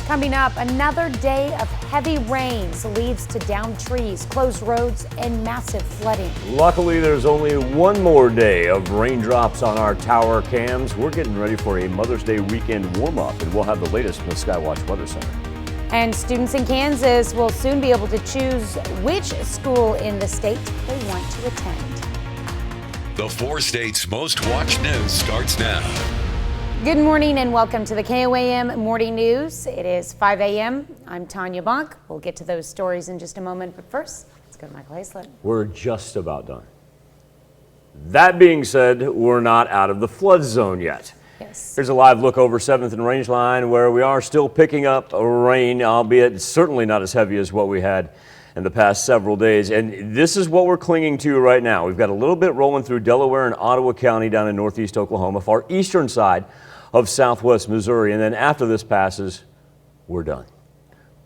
Coming up, another day of heavy rains leads to downed trees, closed roads, and massive flooding. Luckily, there's only one more day of raindrops on our tower cams. We're getting ready for a Mother's Day weekend warm-up, and we'll have the latest from the Skywatch Weather Center. And students in Kansas will soon be able to choose which school in the state they want to attend. The four states' most watched news starts now. Good morning and welcome to the KOAM Morning News. It is 5 a.m. I'm Tanya Bonk. We'll get to those stories in just a moment, but first, let's go to Michael Hayslett. We're just about done. That being said, we're not out of the flood zone yet. Yes. Here's a live look over 7th and Rangeline, where we are still picking up rain, albeit certainly not as heavy as what we had in the past several days. And this is what we're clinging to right now. We've got a little bit rolling through Delaware and Ottawa County down in northeast Oklahoma, far eastern side of southwest Missouri. And then after this passes, we're done.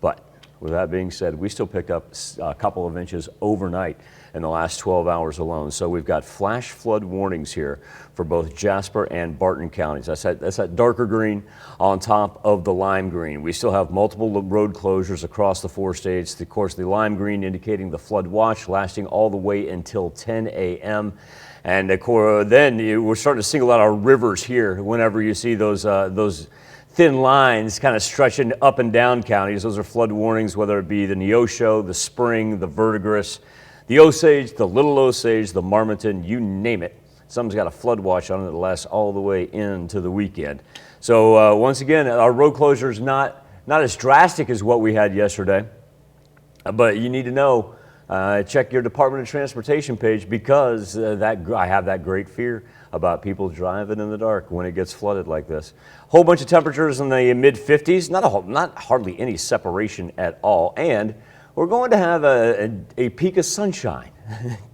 But with that being said, we still picked up a couple of inches overnight in the last 12 hours alone. So we've got flash flood warnings here for both Jasper and Barton counties. That's that darker green on top of the lime green. We still have multiple road closures across the four states. Of course, the lime green indicating the flood watch lasting all the way until 10 a.m. And then we're starting to single out our rivers here whenever you see those thin lines kind of stretching up and down counties. Those are flood warnings, whether it be the Neosho, the Spring, the Verdigris, the Osage, the Little Osage, the Marmonton, you name it. Something's got a flood watch on it that lasts all the way into the weekend. So once again, our road closure is not as drastic as what we had yesterday, but you need to know, check your Department of Transportation page, because I have that great fear about people driving in the dark when it gets flooded like this. Whole bunch of temperatures in the mid 50s, not hardly any separation at all, and we're going to have a peak of sunshine,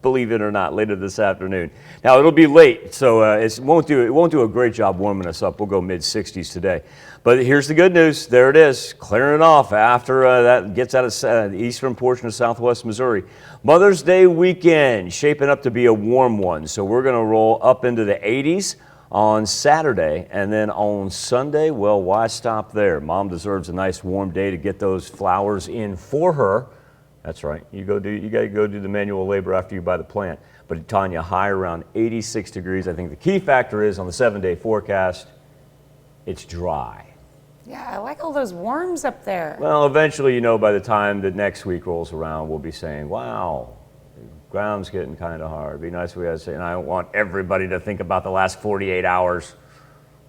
believe it or not, later this afternoon. Now it'll be late, so it won't do a great job warming us up. We'll go mid 60s today. But here's the good news. There it is, clearing off after that gets out of the eastern portion of southwest Missouri. Mother's Day weekend shaping up to be a warm one. So we're going to roll up into the 80s on Saturday, and then on Sunday, well, why stop there? Mom deserves a nice warm day to get those flowers in for her. That's right. You got to go do the manual labor after you buy the plant. But Tanya, high around 86 degrees. I think the key factor is on the 7-day forecast, it's dry. Yeah, I like all those worms up there. Well, eventually, by the time that next week rolls around, we'll be saying, wow, the ground's getting kind of hard. It'd be nice if we had to say, and I don't want everybody to think about the last 48 hours.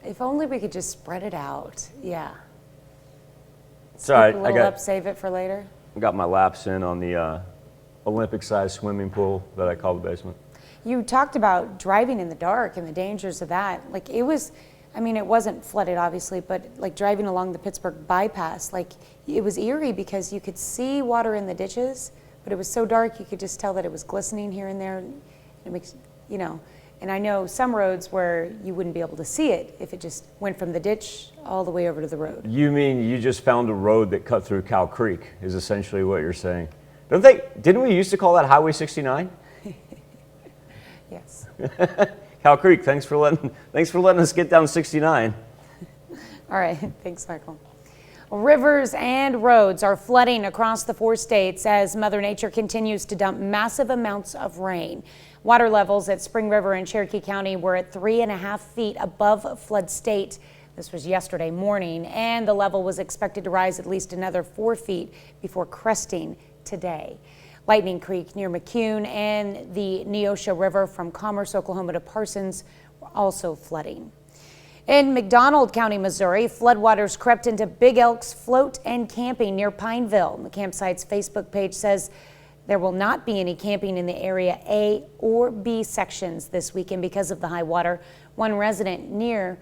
If only we could just spread it out. Yeah. It's all right. Save it for later. I got my laps in on the Olympic-sized swimming pool that I call the basement. You talked about driving in the dark and the dangers of that. It wasn't flooded, obviously, but driving along the Pittsburgh bypass, it was eerie because you could see water in the ditches, but it was so dark you could just tell that it was glistening here and there. It makes, and I know some roads where you wouldn't be able to see it if it just went from the ditch all the way over to the road. You mean you just found a road that cut through Cow Creek is essentially what you're saying. Didn't we used to call that Highway 69? Yes. Cow Creek, thanks for letting us get down 69. All right, thanks, Michael. Rivers and roads are flooding across the four states as Mother Nature continues to dump massive amounts of rain. Water levels at Spring River in Cherokee County were at 3.5 feet above flood state. This was yesterday morning, and the level was expected to rise at least another 4 feet before cresting today. Lightning Creek near McCune and the Neosho River from Commerce, Oklahoma to Parsons were also flooding. In McDonald County, Missouri, floodwaters crept into Big Elk's float and camping near Pineville. The campsite's Facebook page says there will not be any camping in the Area A or B sections this weekend because of the high water. One resident near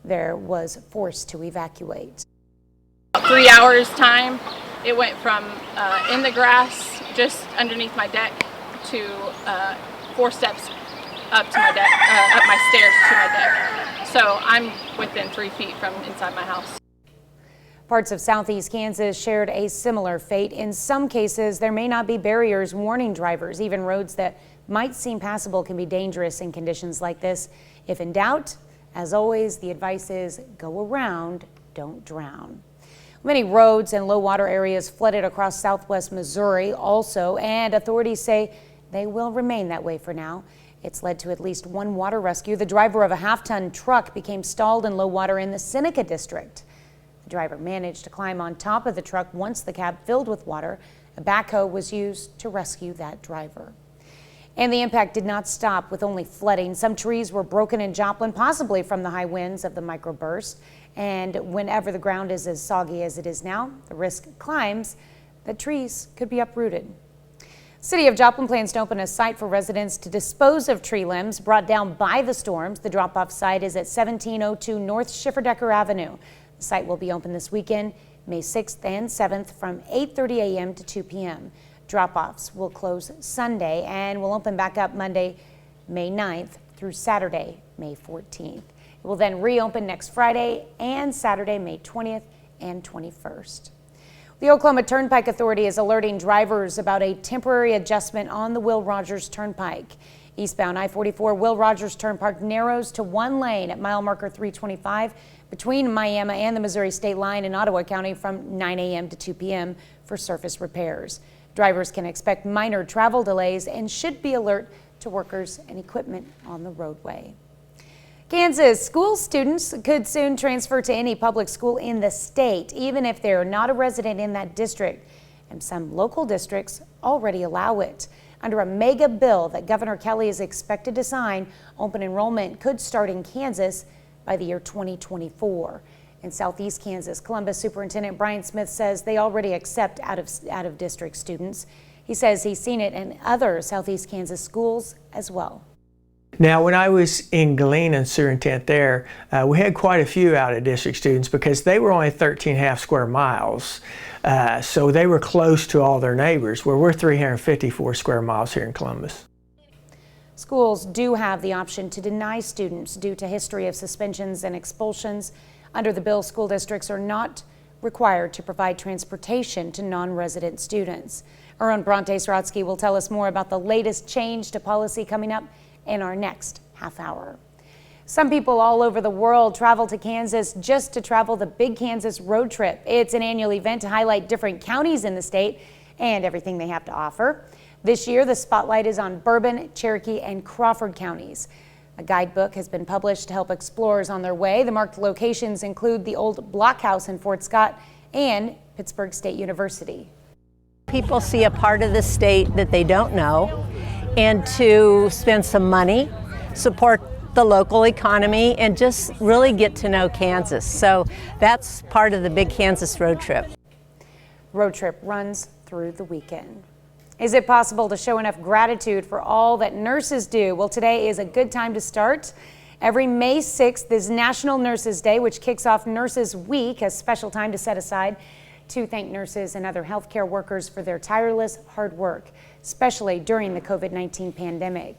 there was forced to evacuate. 3 hours time, it went from in the grass just underneath my deck to 4 steps up to my deck, up my stairs to my deck. So I'm within 3 feet from inside my house. Parts of southeast Kansas shared a similar fate. In some cases, there may not be barriers warning drivers. Even roads that might seem passable can be dangerous in conditions like this. If in doubt, as always, the advice is go around, don't drown. Many roads and low water areas flooded across southwest Missouri also, and authorities say they will remain that way for now. It's led to at least one water rescue. The driver of a half-ton truck became stalled in low water in the Seneca district. The driver managed to climb on top of the truck once the cab filled with water. A backhoe was used to rescue that driver. And the impact did not stop with only flooding. Some trees were broken in Joplin, possibly from the high winds of the microburst. And whenever the ground is as soggy as it is now, the risk climbs that trees could be uprooted. City of Joplin plans to open a site for residents to dispose of tree limbs brought down by the storms. The drop-off site is at 1702 North Schifferdecker Avenue. The site will be open this weekend, May 6th and 7th from 8:30 a.m. to 2 p.m. Drop-offs will close Sunday and will open back up Monday, May 9th through Saturday, May 14th. It will then reopen next Friday and Saturday, May 20th and 21st. The Oklahoma Turnpike Authority is alerting drivers about a temporary adjustment on the Will Rogers Turnpike. Eastbound I-44 Will Rogers Turnpike narrows to one lane at mile marker 325 between Miami and the Missouri state line in Ottawa County from 9 a.m. to 2 p.m. for surface repairs. Drivers can expect minor travel delays and should be alert to workers and equipment on the roadway. Kansas school students could soon transfer to any public school in the state, even if they're not a resident in that district. And some local districts already allow it. Under a mega bill that Governor Kelly is expected to sign, open enrollment could start in Kansas by the year 2024. In Southeast Kansas, Columbus Superintendent Brian Smith says they already accept out of district students. He says he's seen it in other Southeast Kansas schools as well. Now, when I was in Galena, superintendent there, we had quite a few out-of-district students because they were only 13.5 square miles. So they were close to all their neighbors, where we're 354 square miles here in Columbus. Schools do have the option to deny students due to history of suspensions and expulsions. Under the bill, school districts are not required to provide transportation to non-resident students. Our own Bronte Srotsky will tell us more about the latest change to policy coming up in our next half hour. Some people all over the world travel to Kansas just to travel the Big Kansas Road Trip. It's an annual event to highlight different counties in the state and everything they have to offer. This year, the spotlight is on Bourbon, Cherokee, and Crawford counties. A guidebook has been published to help explorers on their way. The marked locations include the old Blockhouse in Fort Scott and Pittsburgh State University. People see a part of the state that they don't know, and to spend some money, support the local economy, and just really get to know Kansas. So that's part of the Big Kansas Road Trip. Road Trip runs through the weekend. Is it possible to show enough gratitude for all that nurses do? Well, today is a good time to start. Every May 6th is National Nurses Day, which kicks off Nurses Week, a special time to set aside to thank nurses and other healthcare workers for their tireless hard work, especially during the COVID-19 pandemic.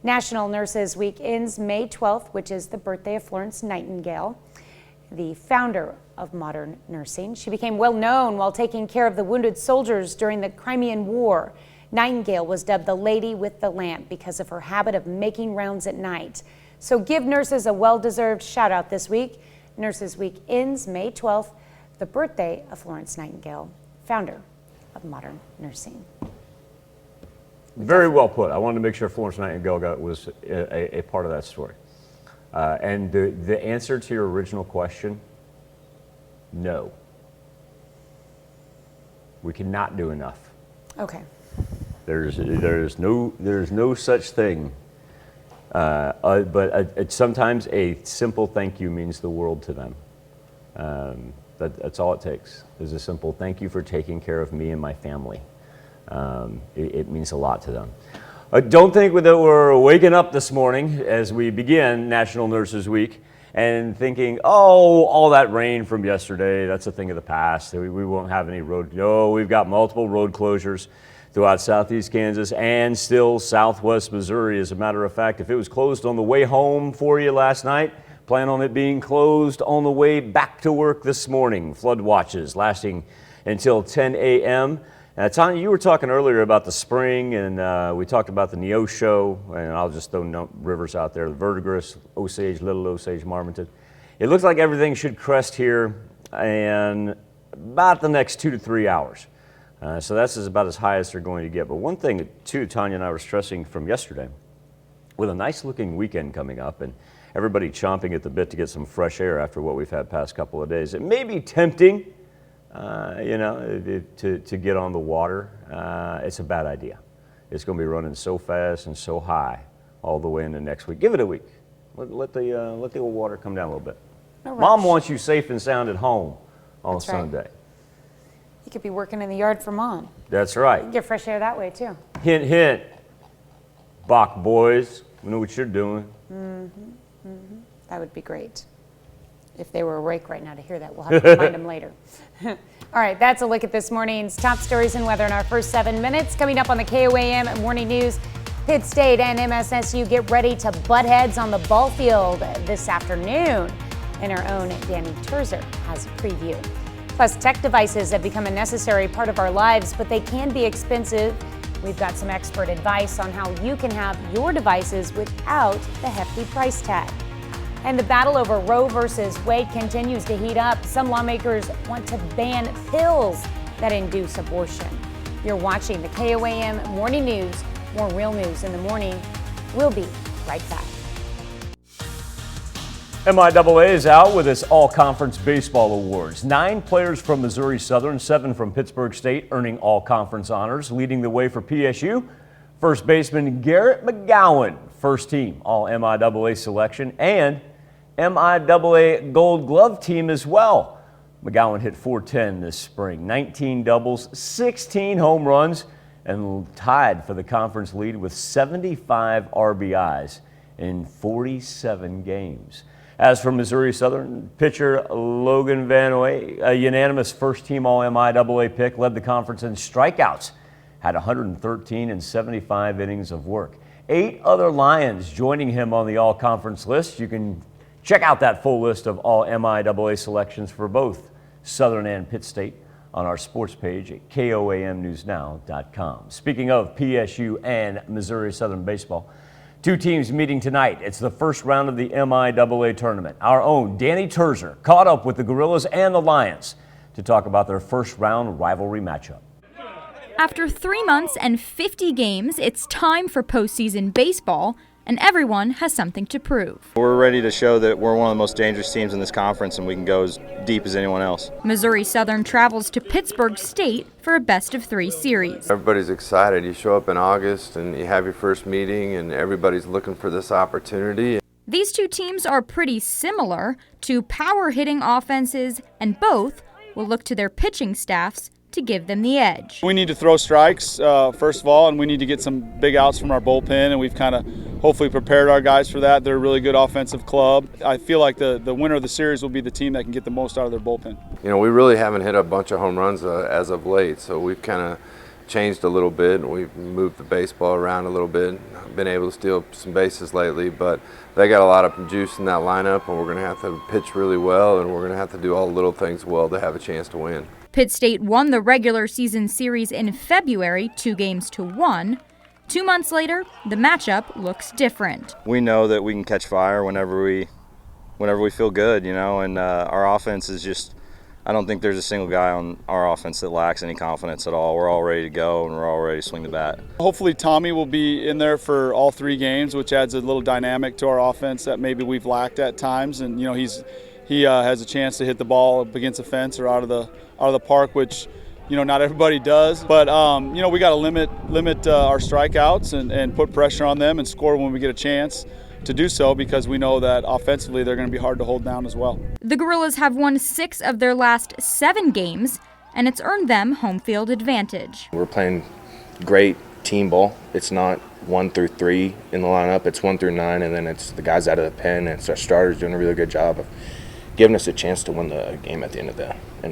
National Nurses Week ends May 12th, which is the birthday of Florence Nightingale, the founder of modern nursing. She became well known while taking care of the wounded soldiers during the Crimean War. Nightingale was dubbed the Lady with the Lamp because of her habit of making rounds at night. So give nurses a well-deserved shout out this week. Nurses Week ends May 12th, the birthday of Florence Nightingale, founder of modern nursing. Very well put. I wanted to make sure Florence Nightingale was a part of that story. And the answer to your original question, no. We cannot do enough. Okay. There's no such thing. But sometimes a simple thank you means the world to them. That's all it takes, is a simple thank you for taking care of me and my family. It means a lot to them. Don't think that we're waking up this morning as we begin National Nurses Week and thinking, oh, all that rain from yesterday, that's a thing of the past. We won't have any road. No, we've got multiple road closures throughout Southeast Kansas and still Southwest Missouri. As a matter of fact, if it was closed on the way home for you last night, plan on it being closed on the way back to work this morning. Flood watches lasting until 10 a.m. Tanya, you were talking earlier about the spring, and we talked about the Neosho, and I'll just throw rivers out there, the Verdigris, Osage, Little Osage, Marmonton. It looks like everything should crest here and about the next 2 to 3 hours. So that's about as high as they're going to get. But one thing, too, Tanya and I were stressing from yesterday, with a nice-looking weekend coming up and everybody chomping at the bit to get some fresh air after what we've had past couple of days, it may be tempting, to get on the water. It's a bad idea. It's going to be running so fast and so high all the way into next week. Give it a week. Let the old water come down a little bit. No Mom rush. wants you safe and sound at home on That's right. Sunday. You could be working in the yard for Mom. That's right. You can get fresh air that way, too. Hint, hint. Bach boys, we know what you're doing. That would be great. If they were awake right now to hear that, we'll have to remind them later. All right, that's a look at this morning's top stories and weather in our first 7 minutes. Coming up on the KOAM Morning News, Pitt State and MSSU get ready to butt heads on the ball field this afternoon. And our own Danny Terzer has a preview. Plus, tech devices have become a necessary part of our lives, but they can be expensive. We've got some expert advice on how you can have your devices without the hefty price tag. And the battle over Roe versus Wade continues to heat up. Some lawmakers want to ban pills that induce abortion. You're watching the KOAM Morning News. More real news in the morning. We'll be right back. MIAA is out with its All-Conference Baseball Awards. 9 players from Missouri Southern, 7 from Pittsburgh State earning All-Conference honors. Leading the way for PSU, first baseman Garrett McGowan, first team All-MIAA selection, and MIAA Gold Glove team as well. McGowan hit .410 this spring, 19 doubles, 16 home runs, and tied for the conference lead with 75 RBIs in 47 games. As for Missouri Southern, pitcher Logan Van Oy, a unanimous first-team All-MIAA pick, led the conference in strikeouts, had 113 and 75 innings of work. 8 other Lions joining him on the All-Conference list. You can check out that full list of All-MIAA selections for both Southern and Pitt State on our sports page at KOAMNewsNow.com. Speaking of PSU and Missouri Southern baseball, 2 teams meeting tonight. It's the first round of the MIAA tournament. Our own Danny Terzer caught up with the Gorillas and the Lions to talk about their first round rivalry matchup. After 3 months and 50 games, it's time for postseason baseball, and everyone has something to prove. We're ready to show that we're one of the most dangerous teams in this conference and we can go as deep as anyone else. Missouri Southern travels to Pittsburgh State for a best-of-3 series. Everybody's excited. You show up in August and you have your first meeting and everybody's looking for this opportunity. These 2 teams are pretty similar, 2 power-hitting offenses, and both will look to their pitching staffs to give them the edge. We need to throw strikes, first of all, and we need to get some big outs from our bullpen, and we've kind of hopefully prepared our guys for that. They're a really good offensive club. I feel like the winner of the series will be the team that can get the most out of their bullpen. You know, we really haven't hit a bunch of home runs as of late, so we've kind of changed a little bit, and we've moved the baseball around a little bit. Been able to steal some bases lately, but they got a lot of juice in that lineup, and we're going to have to pitch really well, and we're going to have to do all the little things well to have a chance to win. Pitt State won the regular season series in February, 2-1. 2 months later, the matchup looks different. We know that we can catch fire whenever we feel good, you know, and our offense is just, I don't think there's a single guy on our offense that lacks any confidence at all. We're all ready to go and we're all ready to swing the bat. Hopefully Tommy will be in there for all 3 games, which adds a little dynamic to our offense that maybe we've lacked at times, and you know, he has a chance to hit the ball up against the fence or out of the park, which, you know, not everybody does. But, you know, we got to limit our strikeouts and put pressure on them and score when we get a chance to do so, because we know that offensively they're going to be hard to hold down as well. The Gorillas have won 6 of their last 7 games, and it's earned them home field advantage. We're playing great team ball. It's not 1 through 3 in the lineup, it's 1 through 9, and then it's the guys out of the pen, and it's our starters doing a really good job of giving us a chance to win the game at the end of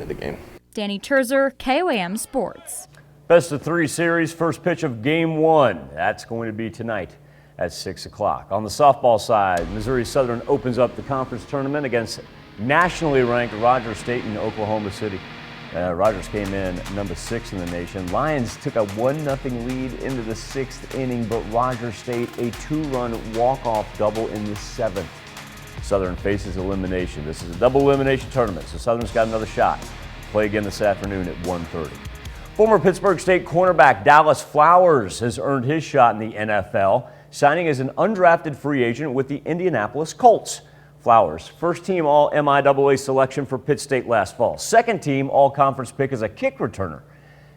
the game. Danny Terzer, KOAM Sports. Best of 3 series, first pitch of game 1. That's going to be tonight at 6 o'clock. On the softball side, Missouri Southern opens up the conference tournament against nationally ranked Rogers State in Oklahoma City. Rogers came in number 6 in the nation. Lions took a 1-0 lead into the 6th inning, but Rogers State a 2-run walk-off double in the 7th. Southern faces elimination. This is a double elimination tournament, so Southern's got another shot Play again this afternoon at 1:30. Former Pittsburgh State cornerback Dallas Flowers has earned his shot in the NFL, signing as an undrafted free agent with the Indianapolis Colts. Flowers, first team All-MIAA selection for Pitt State last fall. Second team All-Conference pick as a kick returner.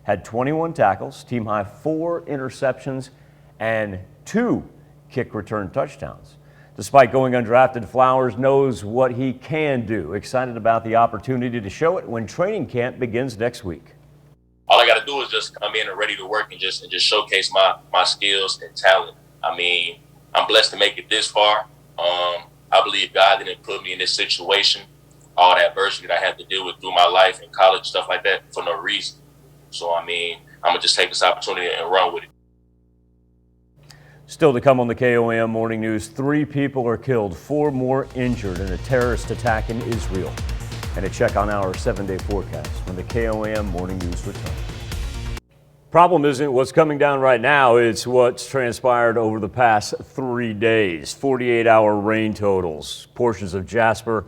Had 21 tackles, team high 4 interceptions, and 2 kick return touchdowns. Despite going undrafted, Flowers knows what he can do. Excited about the opportunity to show it when training camp begins next week. All I got to do is just come in and ready to work and just showcase my skills and talent. I mean, I'm blessed to make it this far. I believe God didn't put me in this situation, all the adversity that I had to deal with through my life in college, stuff like that, for no reason. So, I mean, I'm going to just take this opportunity and run with it. Still to come on the KOAM Morning News, 3 people are killed, 4 more injured in a terrorist attack in Israel. And a check on our 7-day forecast when the KOAM Morning News returns. Problem isn't what's coming down right now, it's what's transpired over the past 3 days. 48-hour rain totals, portions of Jasper,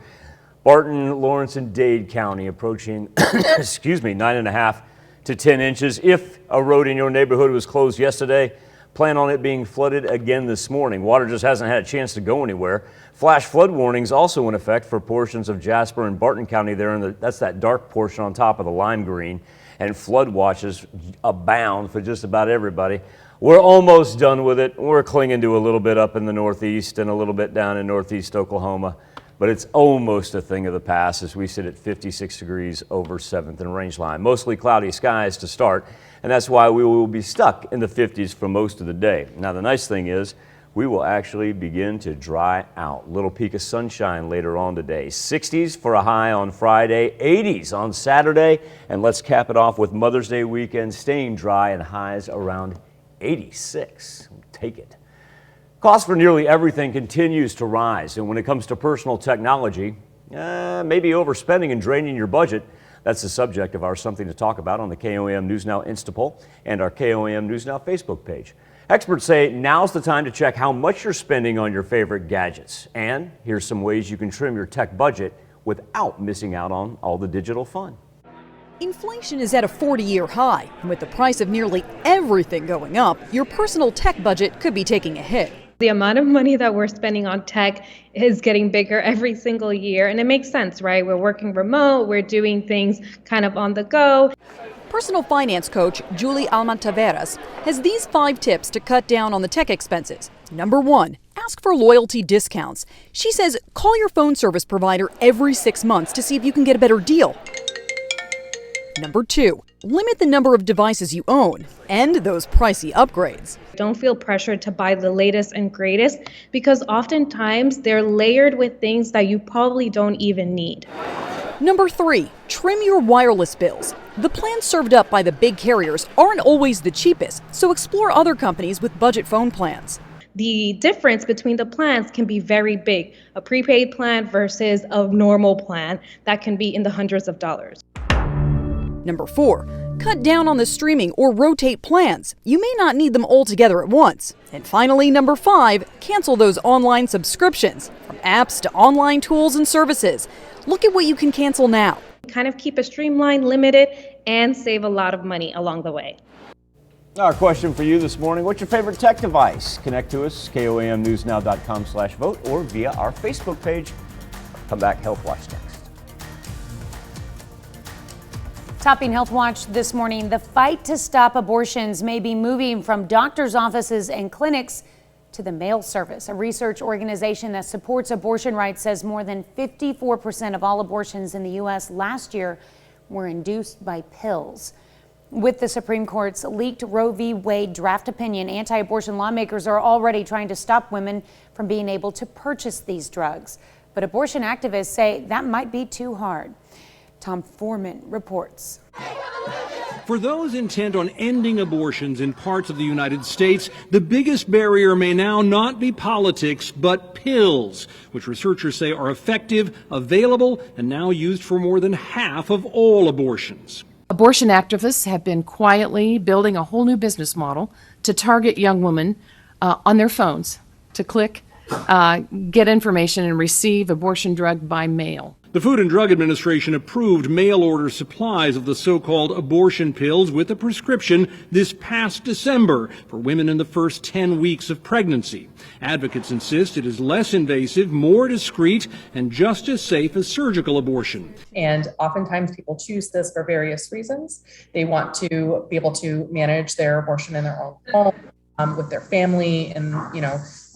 Barton, Lawrence, and Dade County approaching, 9.5 to 10 inches. If a road in your neighborhood was closed yesterday, plan on it being flooded again this morning. Water just hasn't had a chance to go anywhere. Flash flood warnings also in effect for portions of Jasper and Barton County there. That's that dark portion on top of the lime green. And flood watches abound for just about everybody. We're almost done with it. We're clinging to a little bit up in the northeast and a little bit down in northeast Oklahoma. But it's almost a thing of the past as we sit at 56 degrees over 7th and Rangeline. Mostly cloudy skies to start, and that's why we will be stuck in the 50s for most of the day. Now, the nice thing is we will actually begin to dry out. Little peak of sunshine later on today. 60s for a high on Friday, 80s on Saturday, and let's cap it off with Mother's Day weekend staying dry and highs around 86. Take it. Cost for nearly everything continues to rise, and when it comes to personal technology, maybe overspending and draining your budget. That's the subject of our Something to Talk About on the KOAM News Now Instapoll and our KOAM News Now Facebook page. Experts say now's the time to check how much you're spending on your favorite gadgets. And here's some ways you can trim your tech budget without missing out on all the digital fun. Inflation is at a 40-year high, and with the price of nearly everything going up, your personal tech budget could be taking a hit. The amount of money that we're spending on tech is getting bigger every single year, and it makes sense, right? We're working remote, we're doing things kind of on the go. Personal finance coach Julie Almantaveras has these 5 tips to cut down on the tech expenses. Number 1, ask for loyalty discounts. She says call your phone service provider every 6 months to see if you can get a better deal. Number 2, limit the number of devices you own and those pricey upgrades. Don't feel pressured to buy the latest and greatest because oftentimes they're layered with things that you probably don't even need. Number 3, trim your wireless bills. The plans served up by the big carriers aren't always the cheapest, so explore other companies with budget phone plans. The difference between the plans can be very big. A prepaid plan versus a normal plan that can be in the hundreds of dollars. Number 4, cut down on the streaming or rotate plans. You may not need them all together at once. And finally, number 5, cancel those online subscriptions. From apps to online tools and services. Look at what you can cancel now. Kind of keep it streamlined, limited, and save a lot of money along the way. Our question for you this morning, what's your favorite tech device? Connect to us, KOAMnewsnow.com/vote or via our Facebook page. Come back, Health Watch next. Topping Health Watch this morning, the fight to stop abortions may be moving from doctors' offices and clinics to the mail service. A research organization that supports abortion rights says more than 54% of all abortions in the U.S. last year were induced by pills. With the Supreme Court's leaked Roe v. Wade draft opinion, anti-abortion lawmakers are already trying to stop women from being able to purchase these drugs. But abortion activists say that might be too hard. Tom Foreman reports. For those intent on ending abortions in parts of the United States, the biggest barrier may now not be politics, but pills, which researchers say are effective, available, and now used for more than half of all abortions. Abortion activists have been quietly building a whole new business model to target young women on their phones to click, get information, and receive abortion drug by mail. The Food and Drug Administration approved mail-order supplies of the so-called abortion pills with a prescription this past December for women in the first 10 weeks of pregnancy. Advocates insist it is less invasive, more discreet, and just as safe as surgical abortion. And oftentimes people choose this for various reasons. They want to be able to manage their abortion in their own home, with their family, and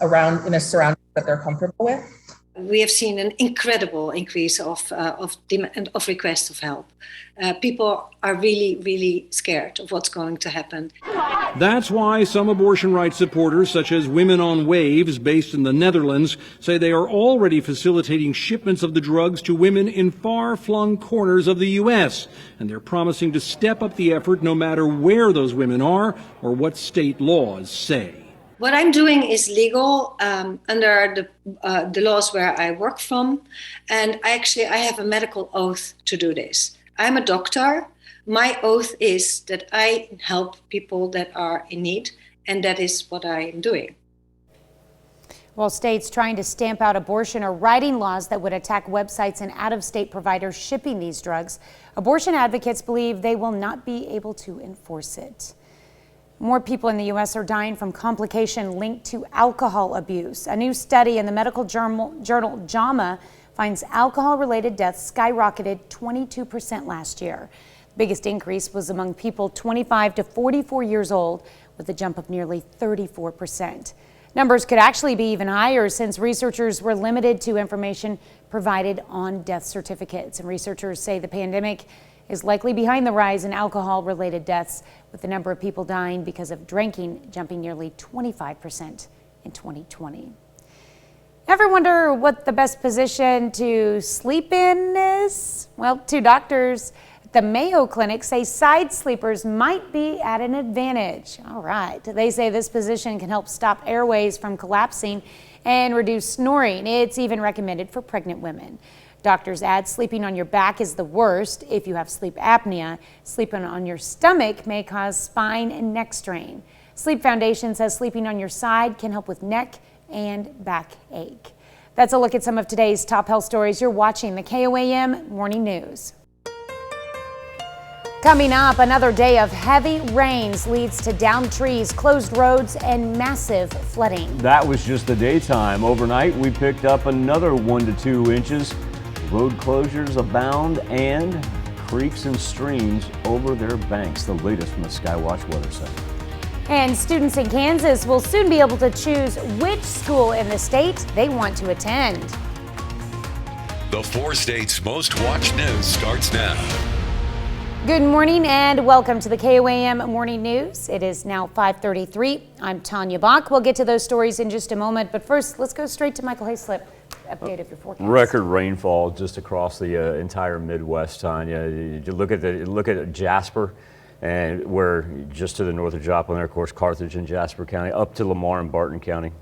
around in a surrounding that they're comfortable with. We have seen an incredible increase of demand of requests of help. People are really, really scared of what's going to happen. That's why some abortion rights supporters, such as Women on Waves, based in the Netherlands, say they are already facilitating shipments of the drugs to women in far-flung corners of the U.S. And they're promising to step up the effort no matter where those women are or what state laws say. What I'm doing is legal under the laws where I work from, and I have a medical oath to do this. I'm a doctor. My oath is that I help people that are in need, and that is what I am doing. While states trying to stamp out abortion are writing laws that would attack websites and out-of-state providers shipping these drugs, abortion advocates believe they will not be able to enforce it. More people in the U.S. are dying from complication linked to alcohol abuse. A new study in the medical journal JAMA finds alcohol-related deaths skyrocketed 22% last year. The biggest increase was among people 25 to 44 years old, with a jump of nearly 34%. Numbers could actually be even higher since researchers were limited to information provided on death certificates. And researchers say the pandemic is likely behind the rise in alcohol-related deaths, with the number of people dying because of drinking jumping nearly 25% in 2020. Ever wonder what the best position to sleep in is? Well, two doctors at the Mayo Clinic say side sleepers might be at an advantage. All right. They say this position can help stop airways from collapsing and reduce snoring. It's even recommended for pregnant women. Doctors add sleeping on your back is the worst if you have sleep apnea. Sleeping on your stomach may cause spine and neck strain. Sleep Foundation says sleeping on your side can help with neck and back ache. That's a look at some of today's top health stories. You're watching the KOAM Morning News. Coming up, another day of heavy rains leads to downed trees, closed roads, and massive flooding. That was just the daytime. Overnight, we picked up another 1 to 2 inches. Road closures abound and creeks and streams over their banks. The latest from the Skywatch Weather Center. And students in Kansas will soon be able to choose which school in the state they want to attend. The 4 states' most watched news starts now. Good morning and welcome to the KOAM Morning News. It is now 5:33. I'm Tanya Bach. We'll get to those stories in just a moment, but first let's go straight to Michael Hayslip. Update of your forecast. Record rainfall just across the entire Midwest, Tanya. You look at Jasper, and we're just to the north of Joplin there, of course, Carthage and Jasper County, up to Lamar and Barton County,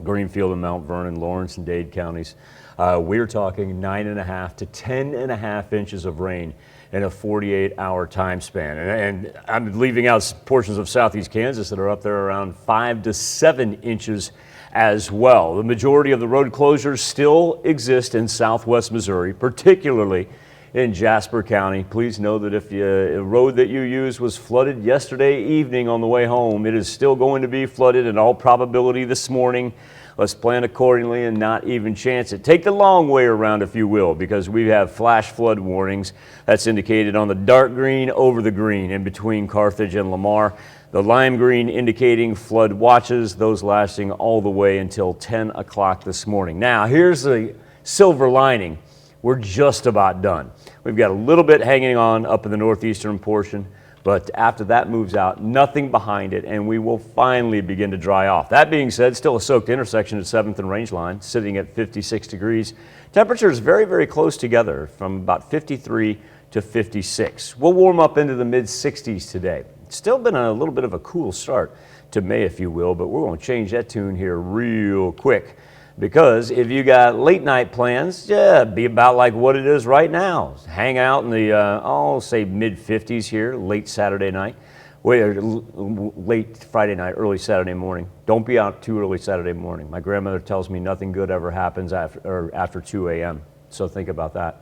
Greenfield and Mount Vernon, Lawrence and Dade counties. We're talking 9.5 to 10.5 inches of rain in a 48-hour time span. And I'm leaving out portions of southeast Kansas that are up there around 5 to 7 inches as well. The majority of the road closures still exist in southwest Missouri, particularly in Jasper County. Please know that if a road that you used was flooded yesterday evening on the way home, it is still going to be flooded in all probability this morning. Let's plan accordingly and not even chance it. Take the long way around, if you will, because we have flash flood warnings. That's indicated on the dark green over the green in between Carthage and Lamar. The lime green indicating flood watches, those lasting all the way until 10 o'clock this morning. Now, here's the silver lining. We're just about done. We've got a little bit hanging on up in the northeastern portion, but after that moves out, nothing behind it, and we will finally begin to dry off. That being said, still a soaked intersection at 7th and Rangeline, sitting at 56 degrees. Temperatures very, very close together, from about 53 to 56. We'll warm up into the mid-60s today. It's still been a little bit of a cool start to May, if you will, but we're going to change that tune here real quick. Because if you got late night plans, be about like what it is right now. Hang out in the, I'll say mid-50s here, late Saturday night. Late Friday night, early Saturday morning. Don't be out too early Saturday morning. My grandmother tells me nothing good ever happens after 2 a.m. So think about that.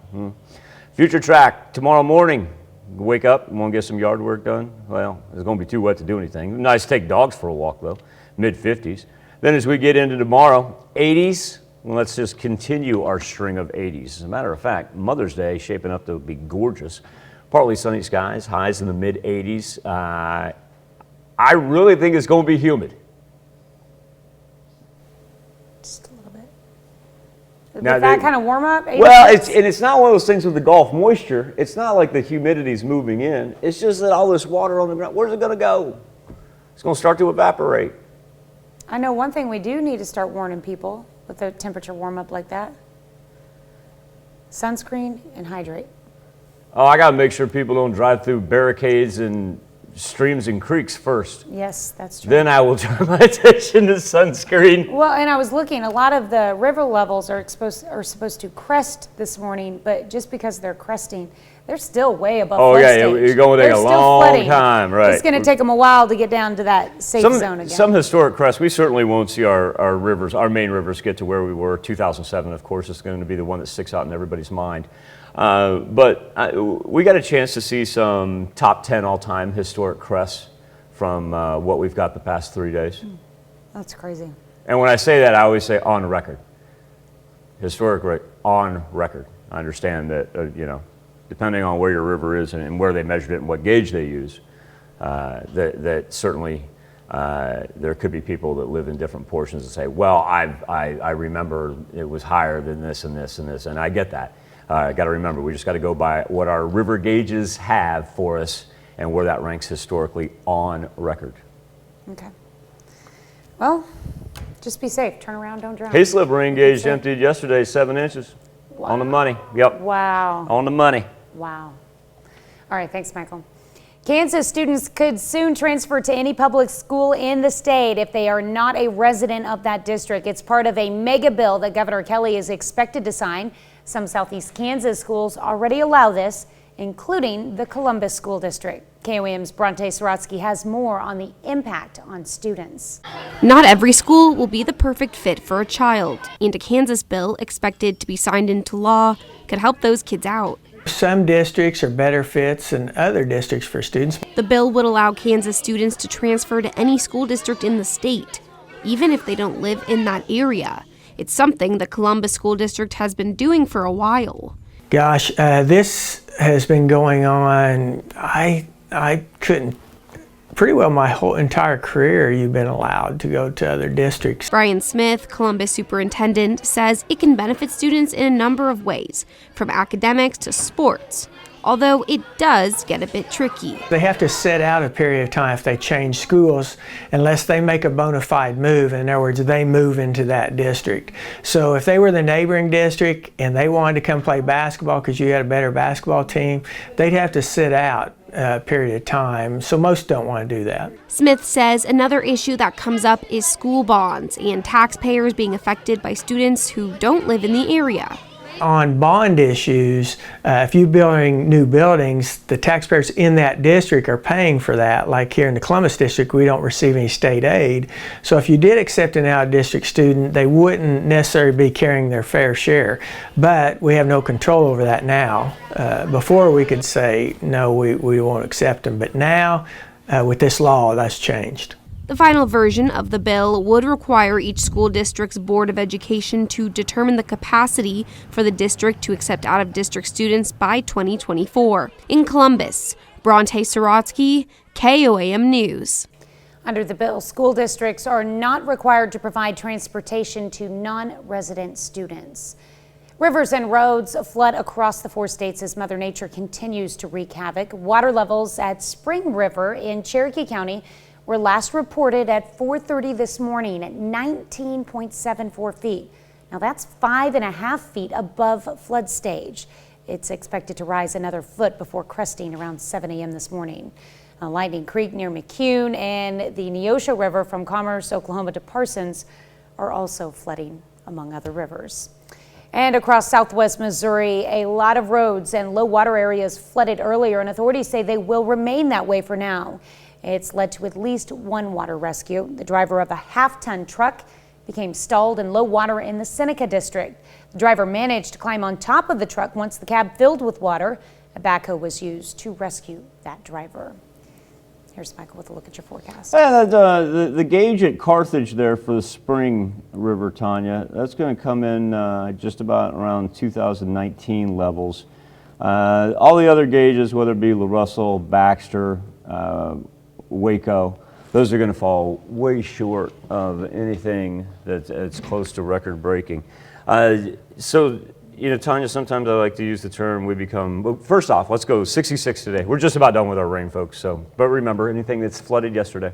Future track, tomorrow morning, wake up and want to get some yard work done. Well, it's going to be too wet to do anything. Nice to take dogs for a walk though, mid-50s. Then as we get into tomorrow, 80s. Well, let's just continue our string of 80s. As a matter of fact, Mother's Day shaping up to be gorgeous. Partly sunny skies, highs in the mid-80s. I really think it's going to be humid. Just a little bit. Now, Did that kind of warm up? Well, it's not one of those things with the Gulf moisture. It's not like the humidity's moving in. It's just that all this water on the ground, where's it going to go? It's going to start to evaporate. I know one thing we do need to start warning people with the temperature warm up like that. Sunscreen and hydrate. Oh, I got to make sure people don't drive through barricades and streams and creeks first. Yes, that's true. Then I will turn my attention to sunscreen. Well, and I was looking, a lot of the river levels are supposed to crest this morning, but just because they're cresting, they're still way above flood stage. You're going to take a long time, right? It's going to take them a while to get down to that safe zone again. Some historic crests, we certainly won't see our rivers, our main rivers get to where we were. 2007, of course, is going to be the one that sticks out in everybody's mind. But we got a chance to see some top 10 all-time historic crests from what we've got the past 3 days. That's crazy. And when I say that, I always say on record. Historic on record. I understand that, depending on where your river is and where they measured it and what gauge they use, that certainly there could be people that live in different portions and say, well, I remember it was higher than this and this and this, and I get that. Got to remember, we just got to go by what our river gauges have for us and where that ranks historically on record. Okay. Well, just be safe. Turn around, don't drown. Hayslip rain gauge emptied yesterday, 7 inches. Wow. On the money. Yep. Wow. On the money. Wow. All right, thanks, Michael. Kansas students could soon transfer to any public school in the state if they are not a resident of that district. It's part of a mega bill that Governor Kelly is expected to sign. Some Southeast Kansas schools already allow this, including the Columbus School District. KOAM's Bronte Sorotsky has more on the impact on students. Not every school will be the perfect fit for a child, and a Kansas bill expected to be signed into law could help those kids out. Some districts are better fits than other districts for students. The bill would allow Kansas students to transfer to any school district in the state, even if they don't live in that area. It's something the Columbus School District has been doing for a while. Gosh, this has been going on, I couldn't, pretty well my whole entire career you've been allowed to go to other districts. Brian Smith, Columbus superintendent, says it can benefit students in a number of ways, from academics to sports. Although it does get a bit tricky. They have to sit out a period of time if they change schools unless they make a bona fide move. In other words, they move into that district. So if they were the neighboring district and they wanted to come play basketball because you had a better basketball team, they'd have to sit out a period of time. So most don't want to do that. Smith says another issue that comes up is school bonds and taxpayers being affected by students who don't live in the area. On bond issues, if you're building new buildings, the taxpayers in that district are paying for that. Like here in the Columbus district, we don't receive any state aid. So if you did accept an out-of-district student, they wouldn't necessarily be carrying their fair share. But we have no control over that now. Before we could say, no, we won't accept them. But now, with this law, that's changed. The final version of the bill would require each school district's Board of Education to determine the capacity for the district to accept out-of-district students by 2024. In Columbus, Bronte Sorotsky, KOAM News. Under the bill, school districts are not required to provide transportation to non-resident students. Rivers and roads flood across the 4 states as Mother Nature continues to wreak havoc. Water levels at Spring River in Cherokee County were last reported at 4:30 this morning at 19.74 feet. Now that's 5.5 feet above flood stage. It's expected to rise another foot before cresting around 7 a.m. this morning. Lightning Creek near McCune and the Neosho River from Commerce, Oklahoma to Parsons are also flooding, among other rivers. And across southwest Missouri, a lot of roads and low water areas flooded earlier, and authorities say they will remain that way for now. It's led to at least one water rescue. The driver of a half-ton truck became stalled in low water in the Seneca district. The driver managed to climb on top of the truck once the cab filled with water. A backhoe was used to rescue that driver. Here's Michael with a look at your forecast. The gauge at Carthage there for the Spring River, Tanya, that's going to come in just about around 2019 levels. All the other gauges, whether it be La Russell, Baxter, Waco, those are going to fall way short of anything that's close to record breaking. So, you know, Tanya, sometimes I like to use the term well, first off, let's go 66 today. We're just about done with our rain, folks. But remember, anything that's flooded yesterday,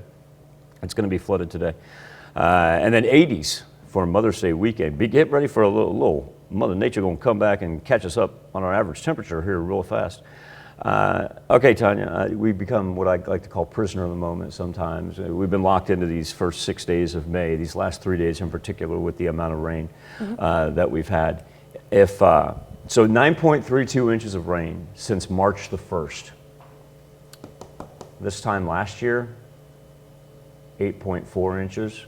it's going to be flooded today. And then 80s for Mother's Day weekend. Get ready for a little Mother Nature going to come back and catch us up on our average temperature here real fast. Okay, Tanya, we become what I like to call prisoner of the moment sometimes. We've been locked into these first 6 days of May, these last 3 days in particular with the amount of rain that we've had. So 9.32 inches of rain since March the 1st. This time last year, 8.4 inches.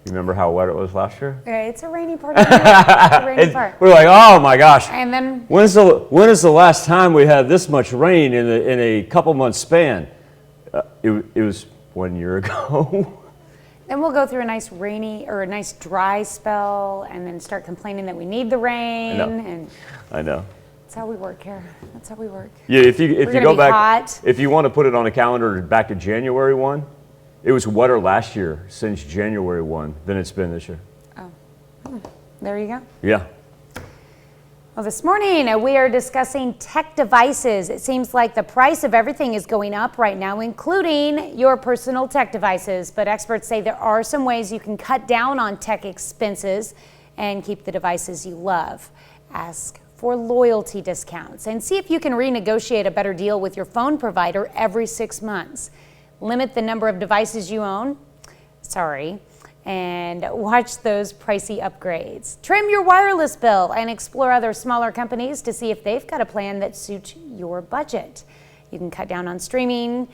You remember how wet it was last year? Yeah, it's a rainy part of the year. It's a rainy part. We're like, oh my gosh. And then when is the last time we had this much rain in a couple months span? It was 1 year ago. Then we'll go through a nice rainy or a nice dry spell and then start complaining that we need the rain. I know. That's how we work here. That's how we work. Yeah, if you go back, hot. if you want to put it on a calendar back to January 1, it was wetter last year since January 1 than it's been this year. Oh, there you go. Yeah. Well, this morning we are discussing tech devices. It seems like the price of everything is going up right now, including your personal tech devices. But experts say there are some ways you can cut down on tech expenses and keep the devices you love. Ask for loyalty discounts and see if you can renegotiate a better deal with your phone provider every 6 months. Limit the number of devices you own. And watch those pricey upgrades. Trim your wireless bill and explore other smaller companies to see if they've got a plan that suits your budget. You can cut down on streaming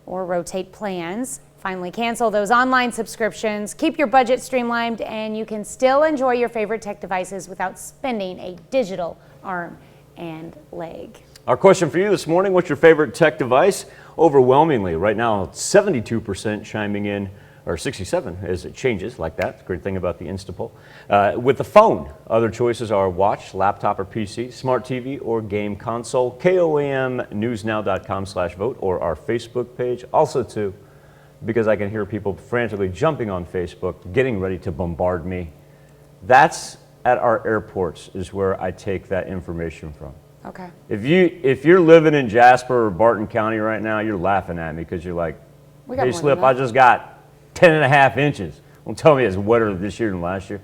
or rotate plans. Finally, cancel those online subscriptions. Keep your budget streamlined, and you can still enjoy your favorite tech devices without spending a digital arm and leg. Our question for you this morning, what's your favorite tech device? Overwhelmingly, right now, 72% chiming in, or 67 as it changes like that. It's a great thing about the Instapoll. With the phone, other choices are watch, laptop or PC, smart TV or game console, KOAMnewsnow.com/vote or our Facebook page. Also too, because I can hear people frantically jumping on Facebook, getting ready to bombard me. That's at our airports is where I take that information from. Okay. If you're living in Jasper or Barton County right now, you're laughing at me because you're like, hey Slip, I just got 10.5 inches. Don't tell me it's wetter this year than last year.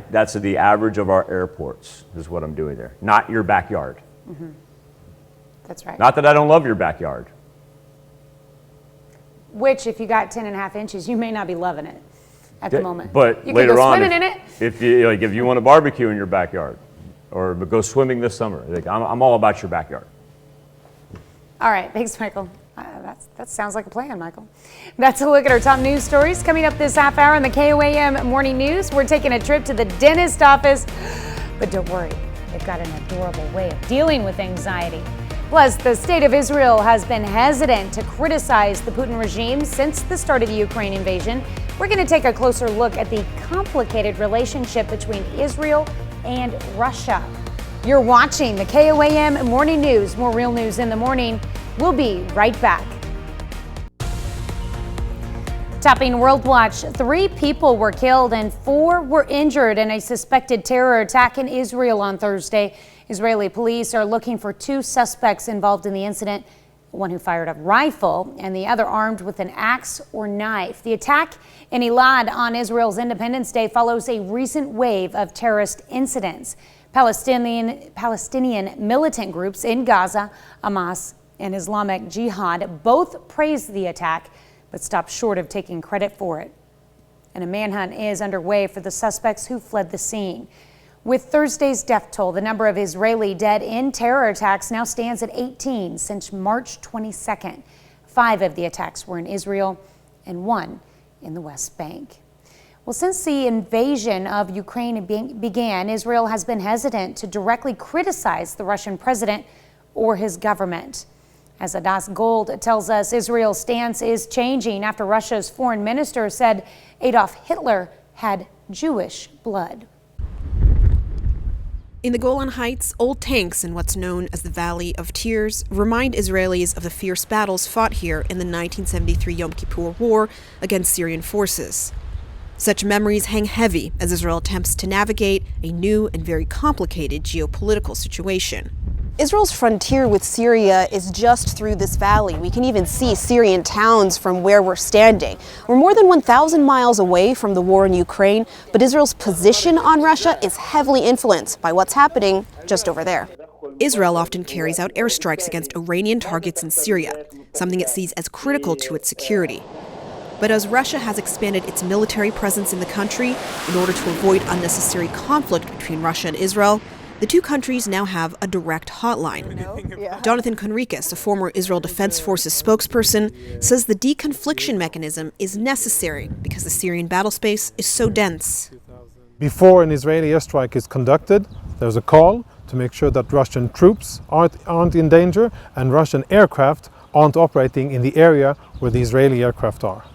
That's the average of our airports is what I'm doing there. Not your backyard. Mm-hmm. That's right. Not that I don't love your backyard. Which, if you got 10.5 inches, you may not be loving it at the moment. But you later could go on, swimming in it. if you want to barbecue in your backyard or go swimming this summer, I'm all about your backyard. All right. Thanks, Michael. That sounds like a plan, Michael. That's a look at our top news stories. Coming up this half hour in the KOAM Morning News, we're taking a trip to the dentist office. But don't worry, they've got an adorable way of dealing with anxiety. Plus, the state of Israel has been hesitant to criticize the Putin regime since the start of the Ukraine invasion. We're going to take a closer look at the complicated relationship between Israel and Russia. You're watching the KOAM Morning News. More real news in the morning. We'll be right back. Topping World Watch, 3 people were killed and 4 were injured in a suspected terror attack in Israel on Thursday. Israeli police are looking for 2 suspects involved in the incident, one who fired a rifle and the other armed with an axe or knife. The attack in Elad on Israel's Independence Day follows a recent wave of terrorist incidents. Palestinian militant groups in Gaza, Hamas and Islamic Jihad, both praised the attack but stopped short of taking credit for it. And a manhunt is underway for the suspects who fled the scene. With Thursday's death toll, the number of Israeli dead in terror attacks now stands at 18 since March 22nd. 5 of the attacks were in Israel and 1 in the West Bank. Well, since the invasion of Ukraine began, Israel has been hesitant to directly criticize the Russian president or his government. As Adas Gold tells us, Israel's stance is changing after Russia's foreign minister said Adolf Hitler had Jewish blood. In the Golan Heights, old tanks in what's known as the Valley of Tears remind Israelis of the fierce battles fought here in the 1973 Yom Kippur War against Syrian forces. Such memories hang heavy as Israel attempts to navigate a new and very complicated geopolitical situation. Israel's frontier with Syria is just through this valley. We can even see Syrian towns from where we're standing. We're more than 1,000 miles away from the war in Ukraine, but Israel's position on Russia is heavily influenced by what's happening just over there. Israel often carries out airstrikes against Iranian targets in Syria, something it sees as critical to its security. But as Russia has expanded its military presence in the country in order to avoid unnecessary conflict between Russia and Israel, the two countries now have a direct hotline. Jonathan Conricus, a former Israel Defense Forces spokesperson, says the deconfliction mechanism is necessary because the Syrian battle space is so dense. Before an Israeli airstrike is conducted, there's a call to make sure that Russian troops aren't in danger and Russian aircraft aren't operating in the area where the Israeli aircraft are.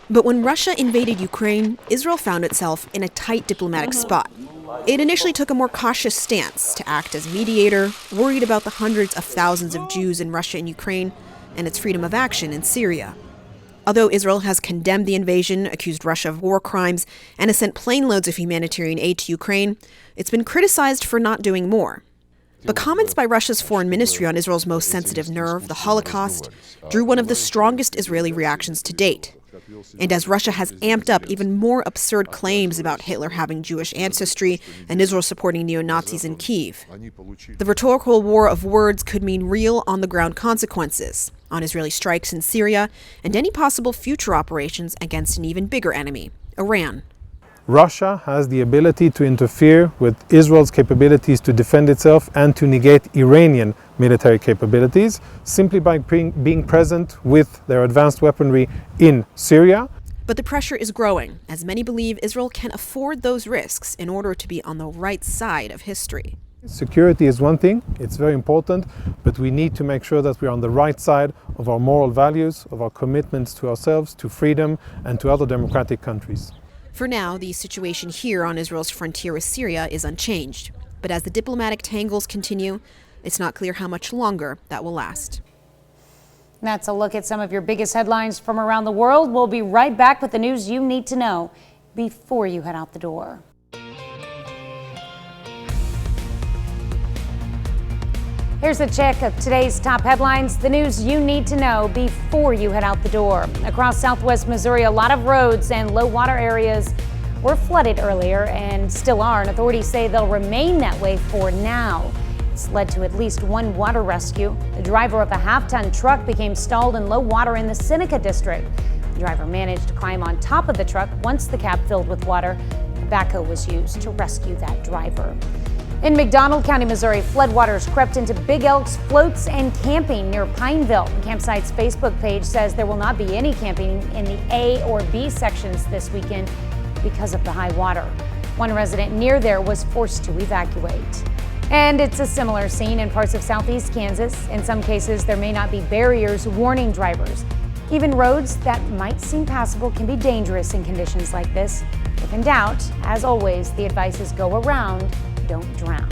But when Russia invaded Ukraine, Israel found itself in a tight diplomatic spot. It initially took a more cautious stance to act as mediator, worried about the hundreds of thousands of Jews in Russia and Ukraine and its freedom of action in Syria. Although Israel has condemned the invasion, accused Russia of war crimes, and has sent plane loads of humanitarian aid to Ukraine, it's been criticized for not doing more. But comments by Russia's foreign ministry on Israel's most sensitive nerve, the Holocaust, drew one of the strongest Israeli reactions to date. And as Russia has amped up even more absurd claims about Hitler having Jewish ancestry and Israel supporting neo-Nazis in Kyiv, the rhetorical war of words could mean real on-the-ground consequences on Israeli strikes in Syria and any possible future operations against an even bigger enemy, Iran. Russia has the ability to interfere with Israel's capabilities to defend itself and to negate Iranian military capabilities simply by being present with their advanced weaponry in Syria. But the pressure is growing, as many believe Israel can afford those risks in order to be on the right side of history. Security is one thing, it's very important, but we need to make sure that we're on the right side of our moral values, of our commitments to ourselves, to freedom, and to other democratic countries. For now, the situation here on Israel's frontier with Syria is unchanged. But as the diplomatic tangles continue, it's not clear how much longer that will last. That's a look at some of your biggest headlines from around the world. We'll be right back with the news you need to know before you head out the door. Here's a check of today's top headlines, the news you need to know before you head out the door. Across southwest Missouri, a lot of roads and low water areas were flooded earlier and still are, and authorities say they'll remain that way for now. It's led to at least one water rescue. The driver of a half-ton truck became stalled in low water in the Seneca district. The driver managed to climb on top of the truck once the cab filled with water. A backhoe was used to rescue that driver. In McDonald County, Missouri, floodwaters crept into Big Elk's floats and camping near Pineville. The campsite's Facebook page says there will not be any camping in the A or B sections this weekend because of the high water. One resident near there was forced to evacuate. And it's a similar scene in parts of southeast Kansas. In some cases, there may not be barriers warning drivers. Even roads that might seem passable can be dangerous in conditions like this. If in doubt, as always, the advice is go around, don't drown.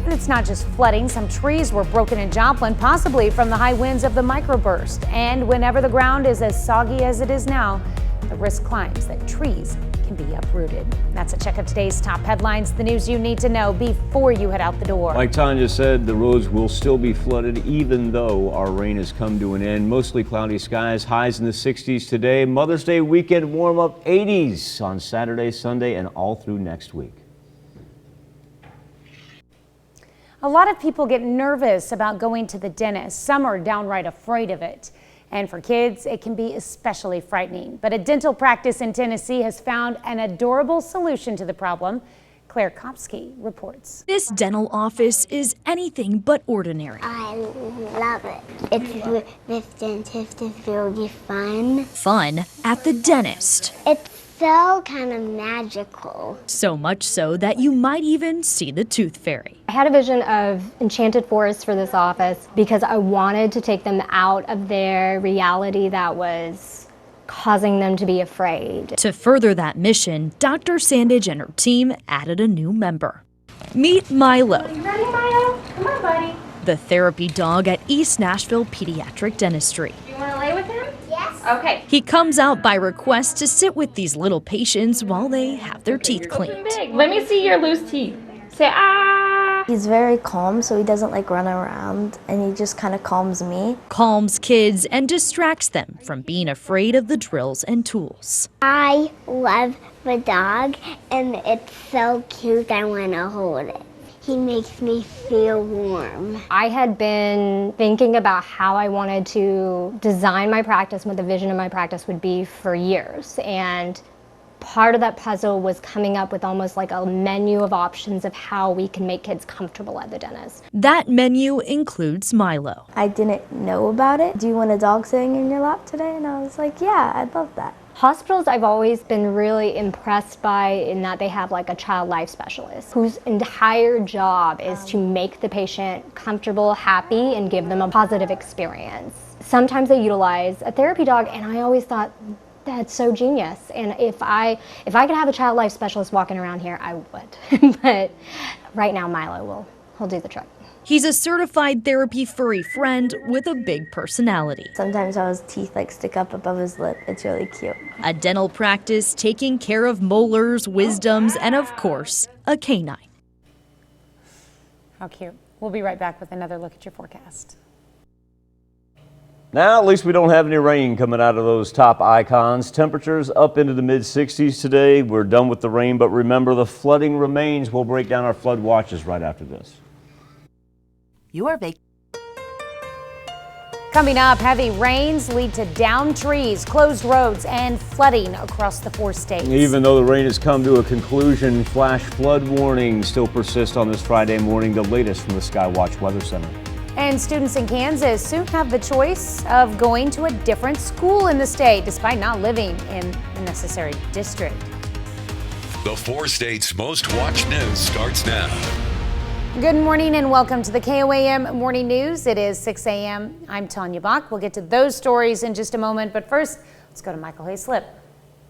And it's not just flooding. Some trees were broken in Joplin, possibly from the high winds of the microburst. And whenever the ground is as soggy as it is now, the risk climbs that trees can be uprooted. That's a check of today's top headlines, the news you need to know before you head out the door. Like Tanya said, the roads will still be flooded even though our rain has come to an end. Mostly cloudy skies, highs in the 60s today. Mother's Day weekend warm up 80s on Saturday, Sunday, and all through next week. A lot of people get nervous about going to the dentist. Some are downright afraid of it. And for kids, it can be especially frightening. But a dental practice in Tennessee has found an adorable solution to the problem. Claire Kopsky reports. This dental office is anything but ordinary. I love it. This dentist is really fun. Fun at the dentist. It's so kind of magical. So much so that you might even see the tooth fairy. I had a vision of enchanted forests for this office because I wanted to take them out of their reality that was causing them to be afraid. To further that mission, Dr. Sandage and her team added a new member. Meet Milo. You ready, Milo? Come on, buddy. The therapy dog at East Nashville Pediatric Dentistry. Do you want to lay with him? Yes. Okay. He comes out by request to sit with these little patients while they have their teeth cleaned. Let me see your loose teeth. Say ah. He's very calm, so he doesn't like run around, and he just kind of calms me. Calms kids and distracts them from being afraid of the drills and tools. I love the dog, and it's so cute. I want to hold it. He makes me feel warm. I had been thinking about how I wanted to design my practice, what the vision of my practice would be for years. And part of that puzzle was coming up with almost like a menu of options of how we can make kids comfortable at the dentist. That menu includes Milo. I didn't know about it. Do you want a dog sitting in your lap today? And I was like, yeah, I'd love that. Hospitals I've always been really impressed by in that they have like a child life specialist whose entire job is to make the patient comfortable, happy, and give them a positive experience. Sometimes they utilize a therapy dog, and I always thought, that's so genius. And if I could have a child life specialist walking around here, I would. But right now Milo he'll do the trick. He's a certified therapy furry friend with a big personality. Sometimes how his teeth like stick up above his lip. It's really cute. A dental practice taking care of molars, wisdoms, and of course, a canine. How cute. We'll be right back with another look at your forecast. Now, at least we don't have any rain coming out of those top icons. Temperatures up into the mid-60s today. We're done with the rain, but remember, the flooding remains. We'll break down our flood watches right after this. Coming up, heavy rains lead to downed trees, closed roads, and flooding across the 4 states. Even though the rain has come to a conclusion, flash flood warnings still persist on this Friday morning, the latest from the Skywatch Weather Center. And students in Kansas soon have the choice of going to a different school in the state, despite not living in the necessary district. The 4 states' most watched news starts now. Good morning and welcome to the KOAM Morning News. It is 6 a.m. I'm Tanya Bach. We'll get to those stories in just a moment, but first, let's go to Michael Hayslip.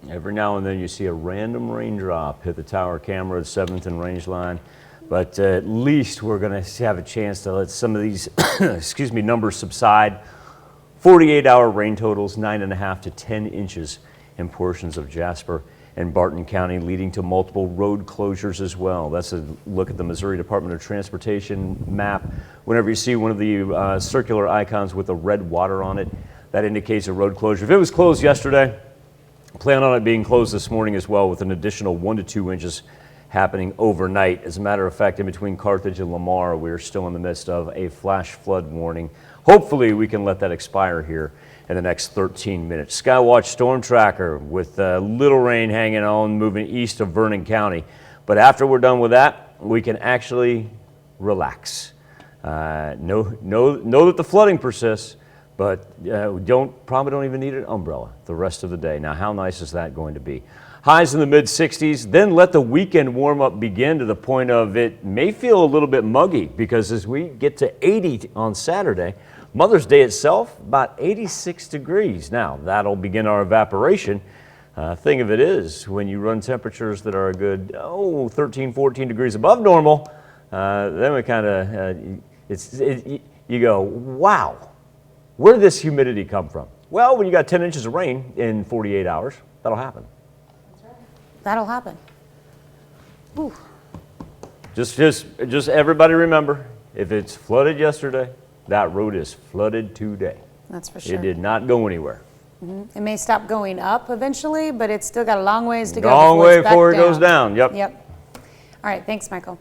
Every now and then you see a random raindrop hit the tower camera at 7th and Rangeline, but at least we're going to have a chance to let some of these numbers subside. 48-hour rain totals, 9.5 to 10 inches in portions of Jasper and Barton County, leading to multiple road closures as well. That's a look at the Missouri Department of Transportation map. Whenever you see one of the circular icons with the red water on it, that indicates a road closure. If it was closed yesterday, plan on it being closed this morning as well, with an additional 1 to 2 inches happening overnight. As a matter of fact, in between Carthage and Lamar, we're still in the midst of a flash flood warning. Hopefully we can let that expire here in the next 13 minutes. Skywatch Storm Tracker with little rain hanging on, moving east of Vernon County. But after we're done with that, we can actually relax. Know that the flooding persists, but probably don't even need an umbrella the rest of the day. Now, how nice is that going to be? Highs in the mid-60s, then let the weekend warm-up begin to the point of it may feel a little bit muggy, because as we get to 80 on Saturday, Mother's Day itself, about 86 degrees. Now, that'll begin our evaporation. Thing of it is, when you run temperatures that are a good, 13, 14 degrees above normal, then we kind of, you go, wow, where did this humidity come from? Well, when you got 10 inches of rain in 48 hours, that'll happen. That'll happen. Ooh. Just everybody remember, if it's flooded yesterday, that road is flooded today. That's for sure. It did not go anywhere. It may stop going up eventually, but it's still got a long ways to go. Long way before it goes down. Yep. All right, thanks, Michael.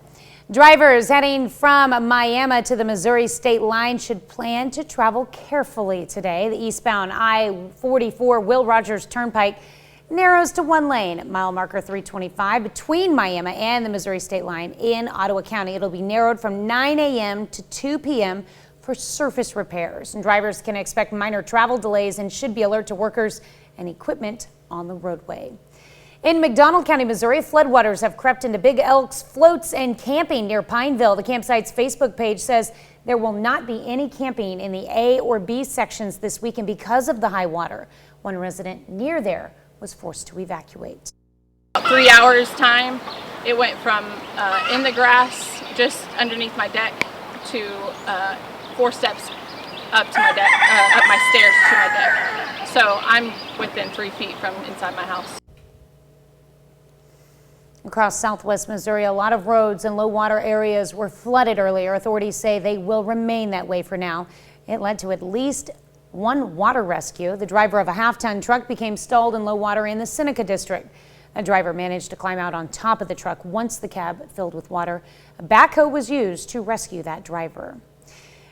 Drivers heading from Miami to the Missouri state line should plan to travel carefully today. The eastbound I-44 Will Rogers Turnpike narrows to one lane at mile marker 325 between Miami and the Missouri state line in Ottawa County. It'll be narrowed from 9 a.m. to 2 p.m. for surface repairs. And drivers can expect minor travel delays and should be alert to workers and equipment on the roadway. In McDonald County, Missouri, floodwaters have crept into Big Elk's floats and camping near Pineville. The campsite's Facebook page says there will not be any camping in the A or B sections this weekend because of the high water. One resident near there was forced to evacuate. 3 hours time, it went from in the grass just underneath my deck to 4 steps up to my deck, up my stairs to my deck. So I'm within 3 feet from inside my house. Across southwest Missouri, a lot of roads and low water areas were flooded earlier. Authorities say they will remain that way for now. It led to at least one water rescue. The driver of a half-ton truck became stalled in low water in the Seneca district. A driver managed to climb out on top of the truck once the cab filled with water. A backhoe was used to rescue that driver.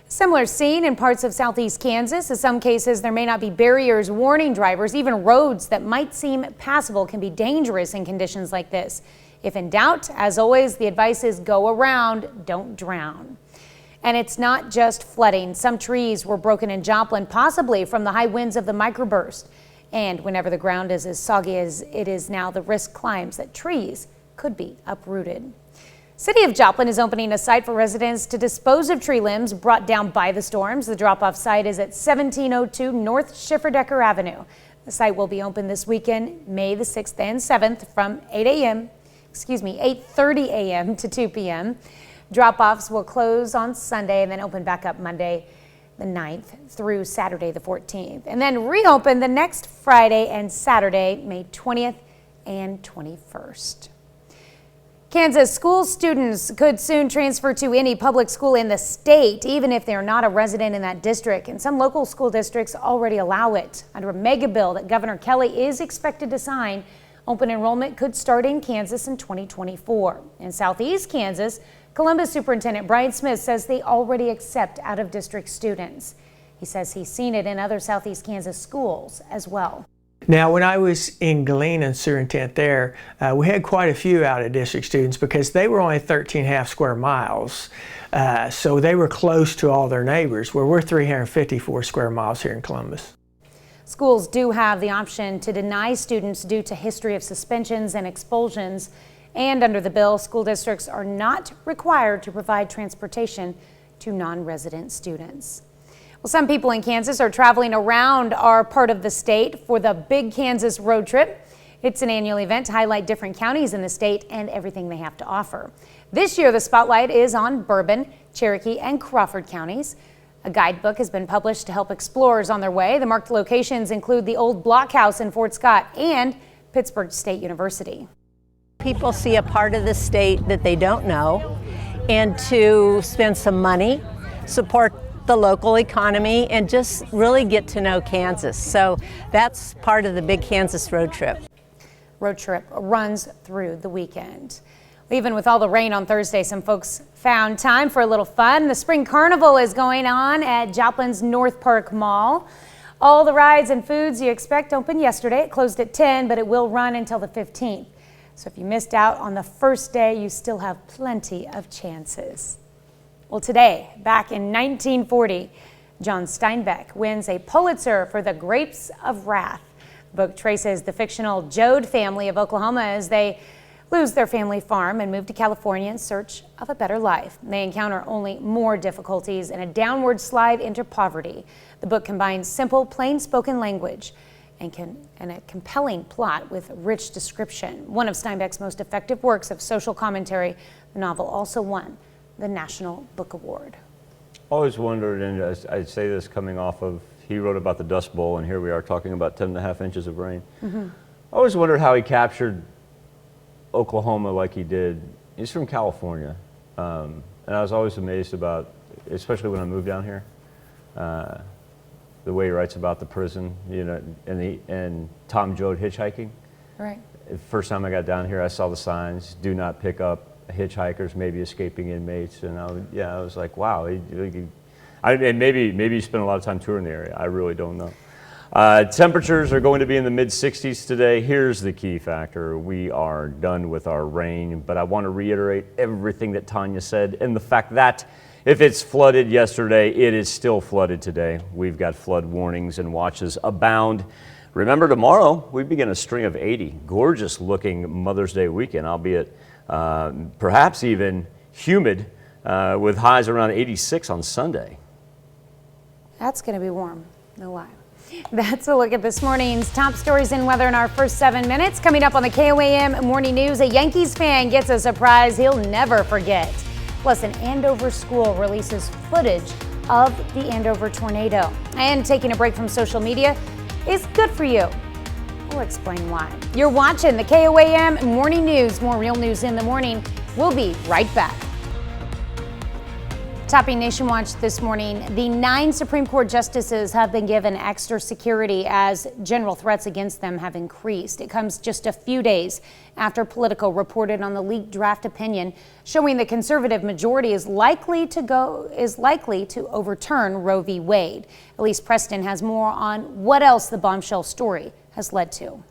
Similar scene in parts of southeast Kansas. In some cases, there may not be barriers warning drivers. Even roads that might seem passable can be dangerous in conditions like this. If in doubt, as always, the advice is go around, don't drown. And it's not just flooding. Some trees were broken in Joplin, possibly from the high winds of the microburst. And whenever the ground is as soggy as it is now, the risk climbs that trees could be uprooted. City of Joplin is opening a site for residents to dispose of tree limbs brought down by the storms. The drop-off site is at 1702 North Schifferdecker Avenue. The site will be open this weekend, May the 6th and 7th from 8:30 a.m. to 2 p.m. Drop-offs will close on Sunday and then open back up Monday the 9th through Saturday the 14th. And then reopen the next Friday and Saturday, May 20th and 21st. Kansas school students could soon transfer to any public school in the state, even if they're not a resident in that district. And some local school districts already allow it. Under a mega bill that Governor Kelly is expected to sign, open enrollment could start in Kansas in 2024. In southeast Kansas, Columbus Superintendent Brian Smith says they already accept out-of-district students. He says he's seen it in other southeast Kansas schools as well. Now, when I was in Galena and superintendent there, we had quite a few out-of-district students because they were only 13.5 square miles. So they were close to all their neighbors, where we're 354 square miles here in Columbus. Schools do have the option to deny students due to history of suspensions and expulsions. And under the bill, school districts are not required to provide transportation to non-resident students. Well, some people in Kansas are traveling around our part of the state for the Big Kansas Road Trip. It's an annual event to highlight different counties in the state and everything they have to offer. This year, the spotlight is on Bourbon, Cherokee, and Crawford counties. A guidebook has been published to help explorers on their way. The marked locations include the old blockhouse in Fort Scott and Pittsburgh State University. People see a part of the state that they don't know, and to spend some money, support the local economy, and just really get to know Kansas. So that's part of the Big Kansas Road Trip. Road trip runs through the weekend. Even with all the rain on Thursday, some folks found time for a little fun. The Spring Carnival is going on at Joplin's North Park Mall. All the rides and foods you expect opened yesterday. It closed at 10, but it will run until the 15th. So if you missed out on the first day, you still have plenty of chances. Well, today, back in 1940, John Steinbeck wins a Pulitzer for The Grapes of Wrath. The book traces the fictional Joad family of Oklahoma as they lose their family farm and move to California in search of a better life. They encounter only more difficulties and a downward slide into poverty. The book combines simple, plain-spoken language and a compelling plot with rich description. One of Steinbeck's most effective works of social commentary, the novel also won the National Book Award. Always wondered, and I'd say this coming off of, he wrote about the Dust Bowl, and here we are talking about 10.5 inches of rain. I always wondered how he captured Oklahoma like he did. He's from California, and I was always amazed about, especially when I moved down here, the way he writes about the prison, you know, and Tom Joad hitchhiking. Right. The first time I got down here, I saw the signs: "Do not pick up hitchhikers, maybe escaping inmates," and I was like, wow. And maybe he spent a lot of time touring the area. I really don't know. Temperatures are going to be in the mid-60s today. Here's the key factor. We are done with our rain, but I want to reiterate everything that Tanya said and the fact that if it's flooded yesterday, it is still flooded today. We've got flood warnings and watches abound. Remember, tomorrow we begin a string of 80. Gorgeous looking Mother's Day weekend, albeit perhaps even humid with highs around 86 on Sunday. That's going to be warm, no lie. That's a look at this morning's top stories and weather in our first 7 minutes. Coming up on the KOAM Morning News, a Yankees fan gets a surprise he'll never forget. Plus, an Andover school releases footage of the Andover tornado. And taking a break from social media is good for you. We'll explain why. You're watching the KOAM Morning News. More real news in the morning. We'll be right back. Topping Nation Watch this morning, the 9 Supreme Court justices have been given extra security as general threats against them have increased. It comes just a few days after Politico reported on the leaked draft opinion showing the conservative majority is likely to overturn Roe v. Wade. Elise Preston has more on what else the bombshell story has led to.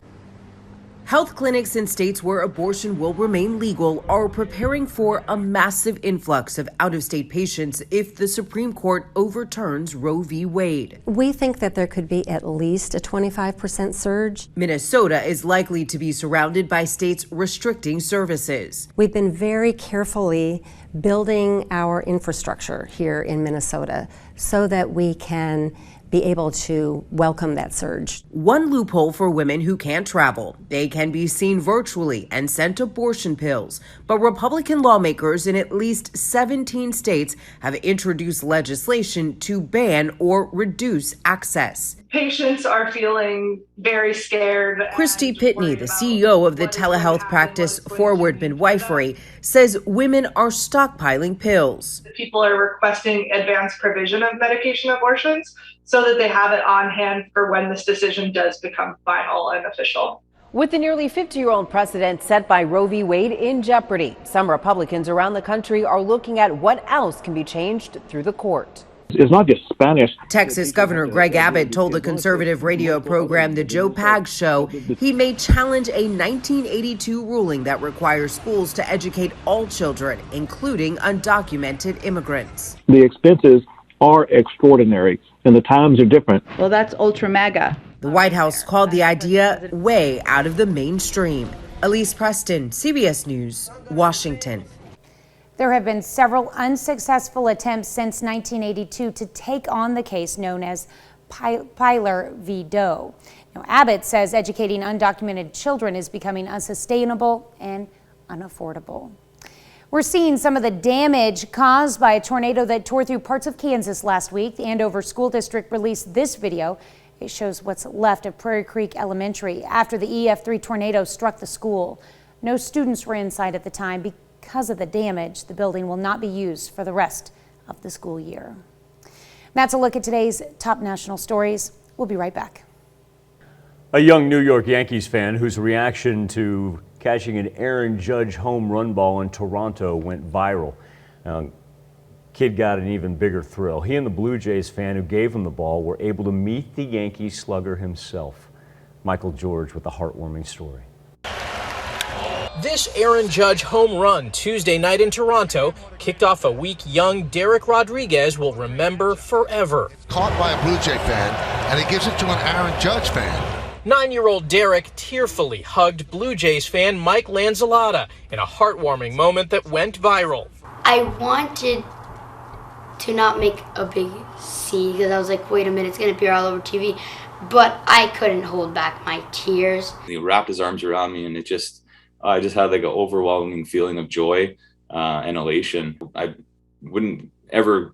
Health clinics in states where abortion will remain legal are preparing for a massive influx of out-of-state patients if the Supreme Court overturns Roe v. Wade. We think that there could be at least a 25% surge. Minnesota is likely to be surrounded by states restricting services. We've been very carefully building our infrastructure here in Minnesota so that we can be able to welcome that surge. One loophole for women who can't travel. They can be seen virtually and sent abortion pills. But Republican lawmakers in at least 17 states have introduced legislation to ban or reduce access. Patients are feeling very scared. Christy Pitney, the CEO of the telehealth practice Forward Midwifery, says women are stockpiling pills. People are requesting advanced provision of medication abortions so that they have it on hand for when this decision does become final and official. With the nearly 50-year-old precedent set by Roe v. Wade in jeopardy, some Republicans around the country are looking at what else can be changed through the court. It's not just Spanish. Texas Governor Greg Abbott told the conservative radio program The Joe Pags Show he may challenge a 1982 ruling that requires schools to educate all children, including undocumented immigrants. The expenses are extraordinary, and the times are different. Well, that's ultra MAGA. The White House called the idea way out of the mainstream. Elise Preston, CBS News, Washington. There have been several unsuccessful attempts since 1982 to take on the case known as Pulitzer v. Doe. Now, Abbott says educating undocumented children is becoming unsustainable and unaffordable. We're seeing some of the damage caused by a tornado that tore through parts of Kansas last week. The Andover School District released this video. It shows what's left of Prairie Creek Elementary after the EF3 tornado struck the school. No students were inside at the time. Because of the damage, the building will not be used for the rest of the school year. That's a look at today's top national stories. We'll be right back. A young New York Yankees fan whose reaction to catching an Aaron Judge home run ball in Toronto went viral. Kid got an even bigger thrill. He and the Blue Jays fan who gave him the ball were able to meet the Yankee slugger himself. Michael George with a heartwarming story. This Aaron Judge home run Tuesday night in Toronto kicked off a week young Derek Rodriguez will remember forever. Caught by a Blue Jay fan, and he gives it to an Aaron Judge fan. 9-year-old Derek tearfully hugged Blue Jays fan Mike Lanzalata in a heartwarming moment that went viral. I wanted to not make a big scene because I was like, wait a minute, it's going to appear all over TV. But I couldn't hold back my tears. He wrapped his arms around me, and I just had like an overwhelming feeling of joy and elation. I wouldn't ever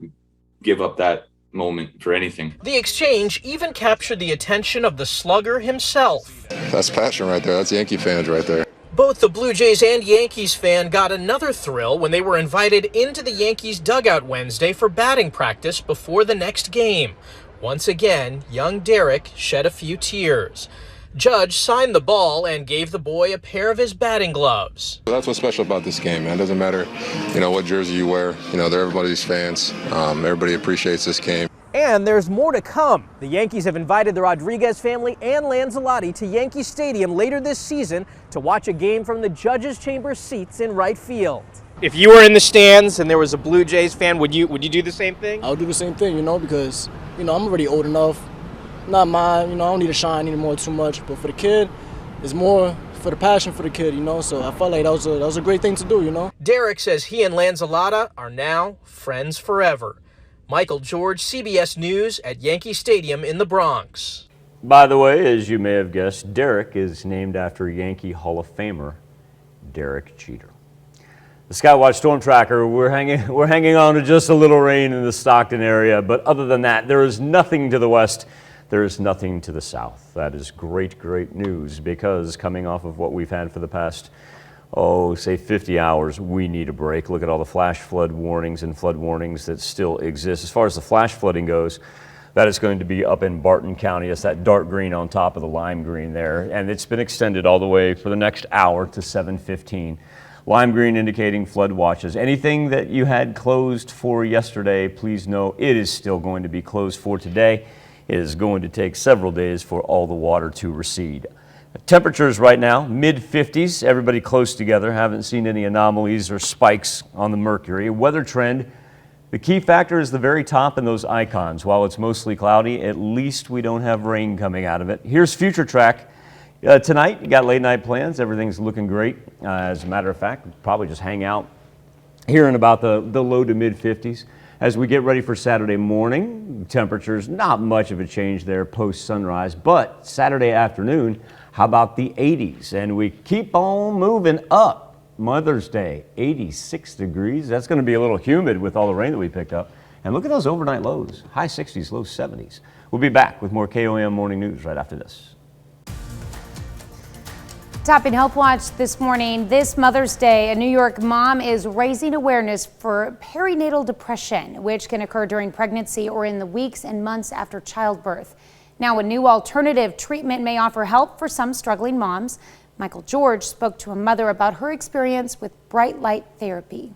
give up that moment for anything. The exchange even captured the attention of the slugger himself. That's passion right there. That's Yankee fans right there. Both the Blue Jays and Yankees fan got another thrill when they were invited into the Yankees dugout Wednesday for batting practice before the next game. Once again, young Derek shed a few tears. Judge signed the ball and gave the boy a pair of his batting gloves. That's what's special about this game, man. It doesn't matter, what jersey you wear. They're everybody's fans. Everybody appreciates this game. And there's more to come. The Yankees have invited the Rodriguez family and Lanzalotti to Yankee Stadium later this season to watch a game from the judges' chamber seats in right field. If you were in the stands and there was a Blue Jays fan, would you do the same thing? I would do the same thing, because, I'm already old enough. Not mine, I don't need to shine anymore too much. But for the kid, it's more for the passion for the kid, so I felt like that was a great thing to do, Derek says he and Lanzalotti are now friends forever. Michael George, CBS News at Yankee Stadium in the Bronx. By the way, as you may have guessed, Derek is named after Yankee Hall of Famer Derek Jeter. The Skywatch Storm Tracker, we're hanging on to just a little rain in the Stockton area, but other than that, there is nothing to the west. There is nothing to the south. That is great, great news, because coming off of what we've had for the past, say 50 hours, we need a break. Look at all the flash flood warnings and flood warnings that still exist. As far as the flash flooding goes, that is going to be up in Barton County. It's that dark green on top of the lime green there, and it's been extended all the way for the next hour to 7:15. Lime green indicating flood watches. Anything that you had closed for yesterday, please know it is still going to be closed for today. It is going to take several days for all the water to recede. Temperatures right now, mid-50s, everybody close together. Haven't seen any anomalies or spikes on the mercury. Weather trend, the key factor is the very top in those icons. While it's mostly cloudy, at least we don't have rain coming out of it. Here's Future Track. Tonight, you got late night plans. Everything's looking great. As a matter of fact, we'll probably just hang out here in about the low to mid-50s. As we get ready for Saturday morning, temperatures, not much of a change there post sunrise, but Saturday afternoon, how about the 80s? And we keep on moving up. Mother's Day, 86 degrees. That's going to be a little humid with all the rain that we picked up. And look at those overnight lows, high 60s, low 70s. We'll be back with more KOAM Morning News right after this. Topping Health Watch this morning, this Mother's Day, a New York mom is raising awareness for perinatal depression, which can occur during pregnancy or in the weeks and months after childbirth. Now, a new alternative treatment may offer help for some struggling moms. Michael George spoke to a mother about her experience with bright light therapy.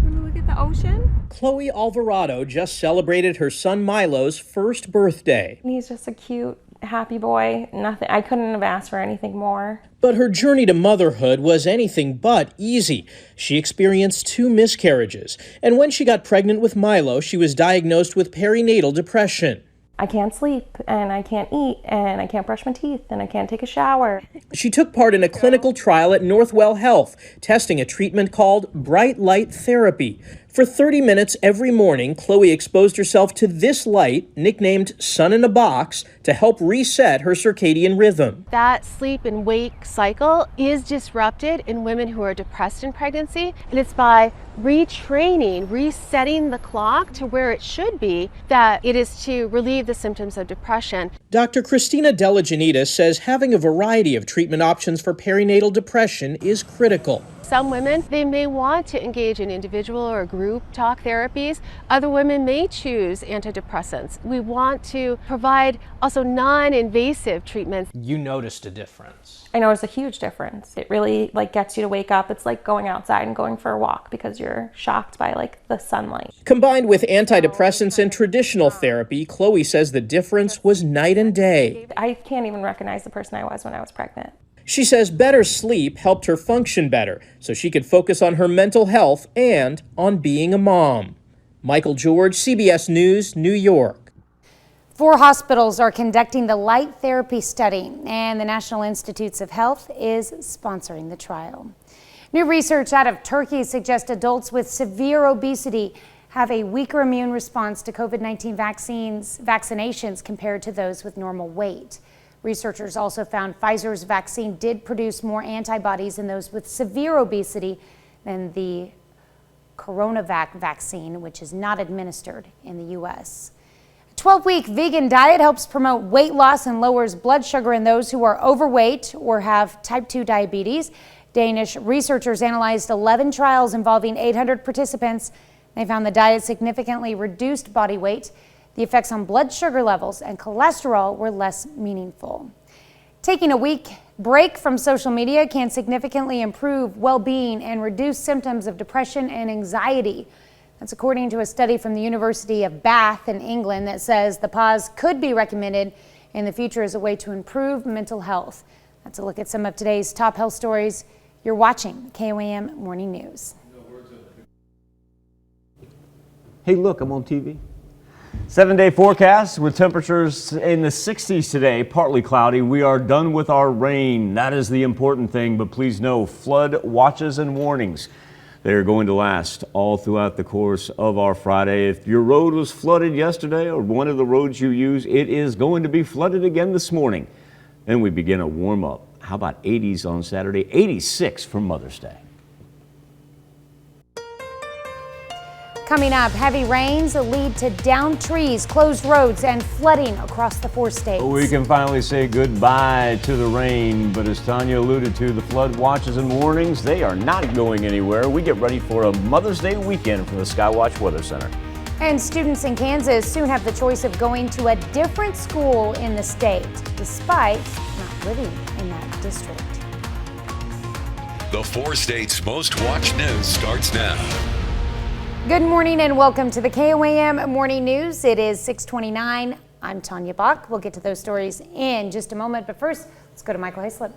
Look at the ocean. Chloe Alvarado just celebrated her son Milo's first birthday. He's just a cute, happy boy. Nothing. I couldn't have asked for anything more. But her journey to motherhood was anything but easy. She experienced 2 miscarriages, and when she got pregnant with Milo, she was diagnosed with perinatal depression. I can't sleep, and I can't eat, and I can't brush my teeth, and I can't take a shower. She took part in a clinical trial at Northwell Health, testing a treatment called bright light therapy. For 30 minutes every morning, Chloe exposed herself to this light, nicknamed Sun in a Box, to help reset her circadian rhythm. That sleep and wake cycle is disrupted in women who are depressed in pregnancy, and it's by retraining, resetting the clock to where it should be, that it is to relieve the symptoms of depression. Dr. Christina Delagenita says having a variety of treatment options for perinatal depression is critical. Some women, they may want to engage in individual or group talk therapies. Other women may choose antidepressants. We want to provide also non-invasive treatments. You noticed a difference. I noticed a huge difference. It really gets you to wake up. It's like going outside and going for a walk because you're shocked by the sunlight. Combined with antidepressants and traditional therapy, Chloe says the difference was night and day. I can't even recognize the person I was when I was pregnant. She says better sleep helped her function better, so she could focus on her mental health and on being a mom. Michael George, CBS News, New York. 4 hospitals are conducting the light therapy study, and the National Institutes of Health is sponsoring the trial. New research out of Turkey suggests adults with severe obesity have a weaker immune response to COVID-19 vaccinations compared to those with normal weight. Researchers also found Pfizer's vaccine did produce more antibodies in those with severe obesity than the Coronavac vaccine, which is not administered in the U.S. A 12-week vegan diet helps promote weight loss and lowers blood sugar in those who are overweight or have type 2 diabetes. Danish researchers analyzed 11 trials involving 800 participants. They found the diet significantly reduced body weight. The effects on blood sugar levels and cholesterol were less meaningful. Taking a week break from social media can significantly improve well-being and reduce symptoms of depression and anxiety. That's according to a study from the University of Bath in England that says the pause could be recommended in the future as a way to improve mental health. That's a look at some of today's top health stories. You're watching KOAM Morning News. Hey, look, I'm on TV. 7-day forecast with temperatures in the 60s today, partly cloudy. We are done with our rain. That is the important thing, but please know flood watches and warnings. They are going to last all throughout the course of our Friday. If your road was flooded yesterday or one of the roads you use, it is going to be flooded again this morning. Then we begin a warm up. How about 80s on Saturday? 86 for Mother's Day. Coming up, heavy rains lead to downed trees, closed roads, and flooding across the 4 states. We can finally say goodbye to the rain, but as Tanya alluded to, the flood watches and warnings, they are not going anywhere. We get ready for a Mother's Day weekend from the Skywatch Weather Center. And students in Kansas soon have the choice of going to a different school in the state, despite not living in that district. The 4 states' most watched news starts now. Good morning and welcome to the KOAM Morning News. It is 6:29. I'm Tanya Bach. We'll get to those stories in just a moment, but first, let's go to Michael Hayslip.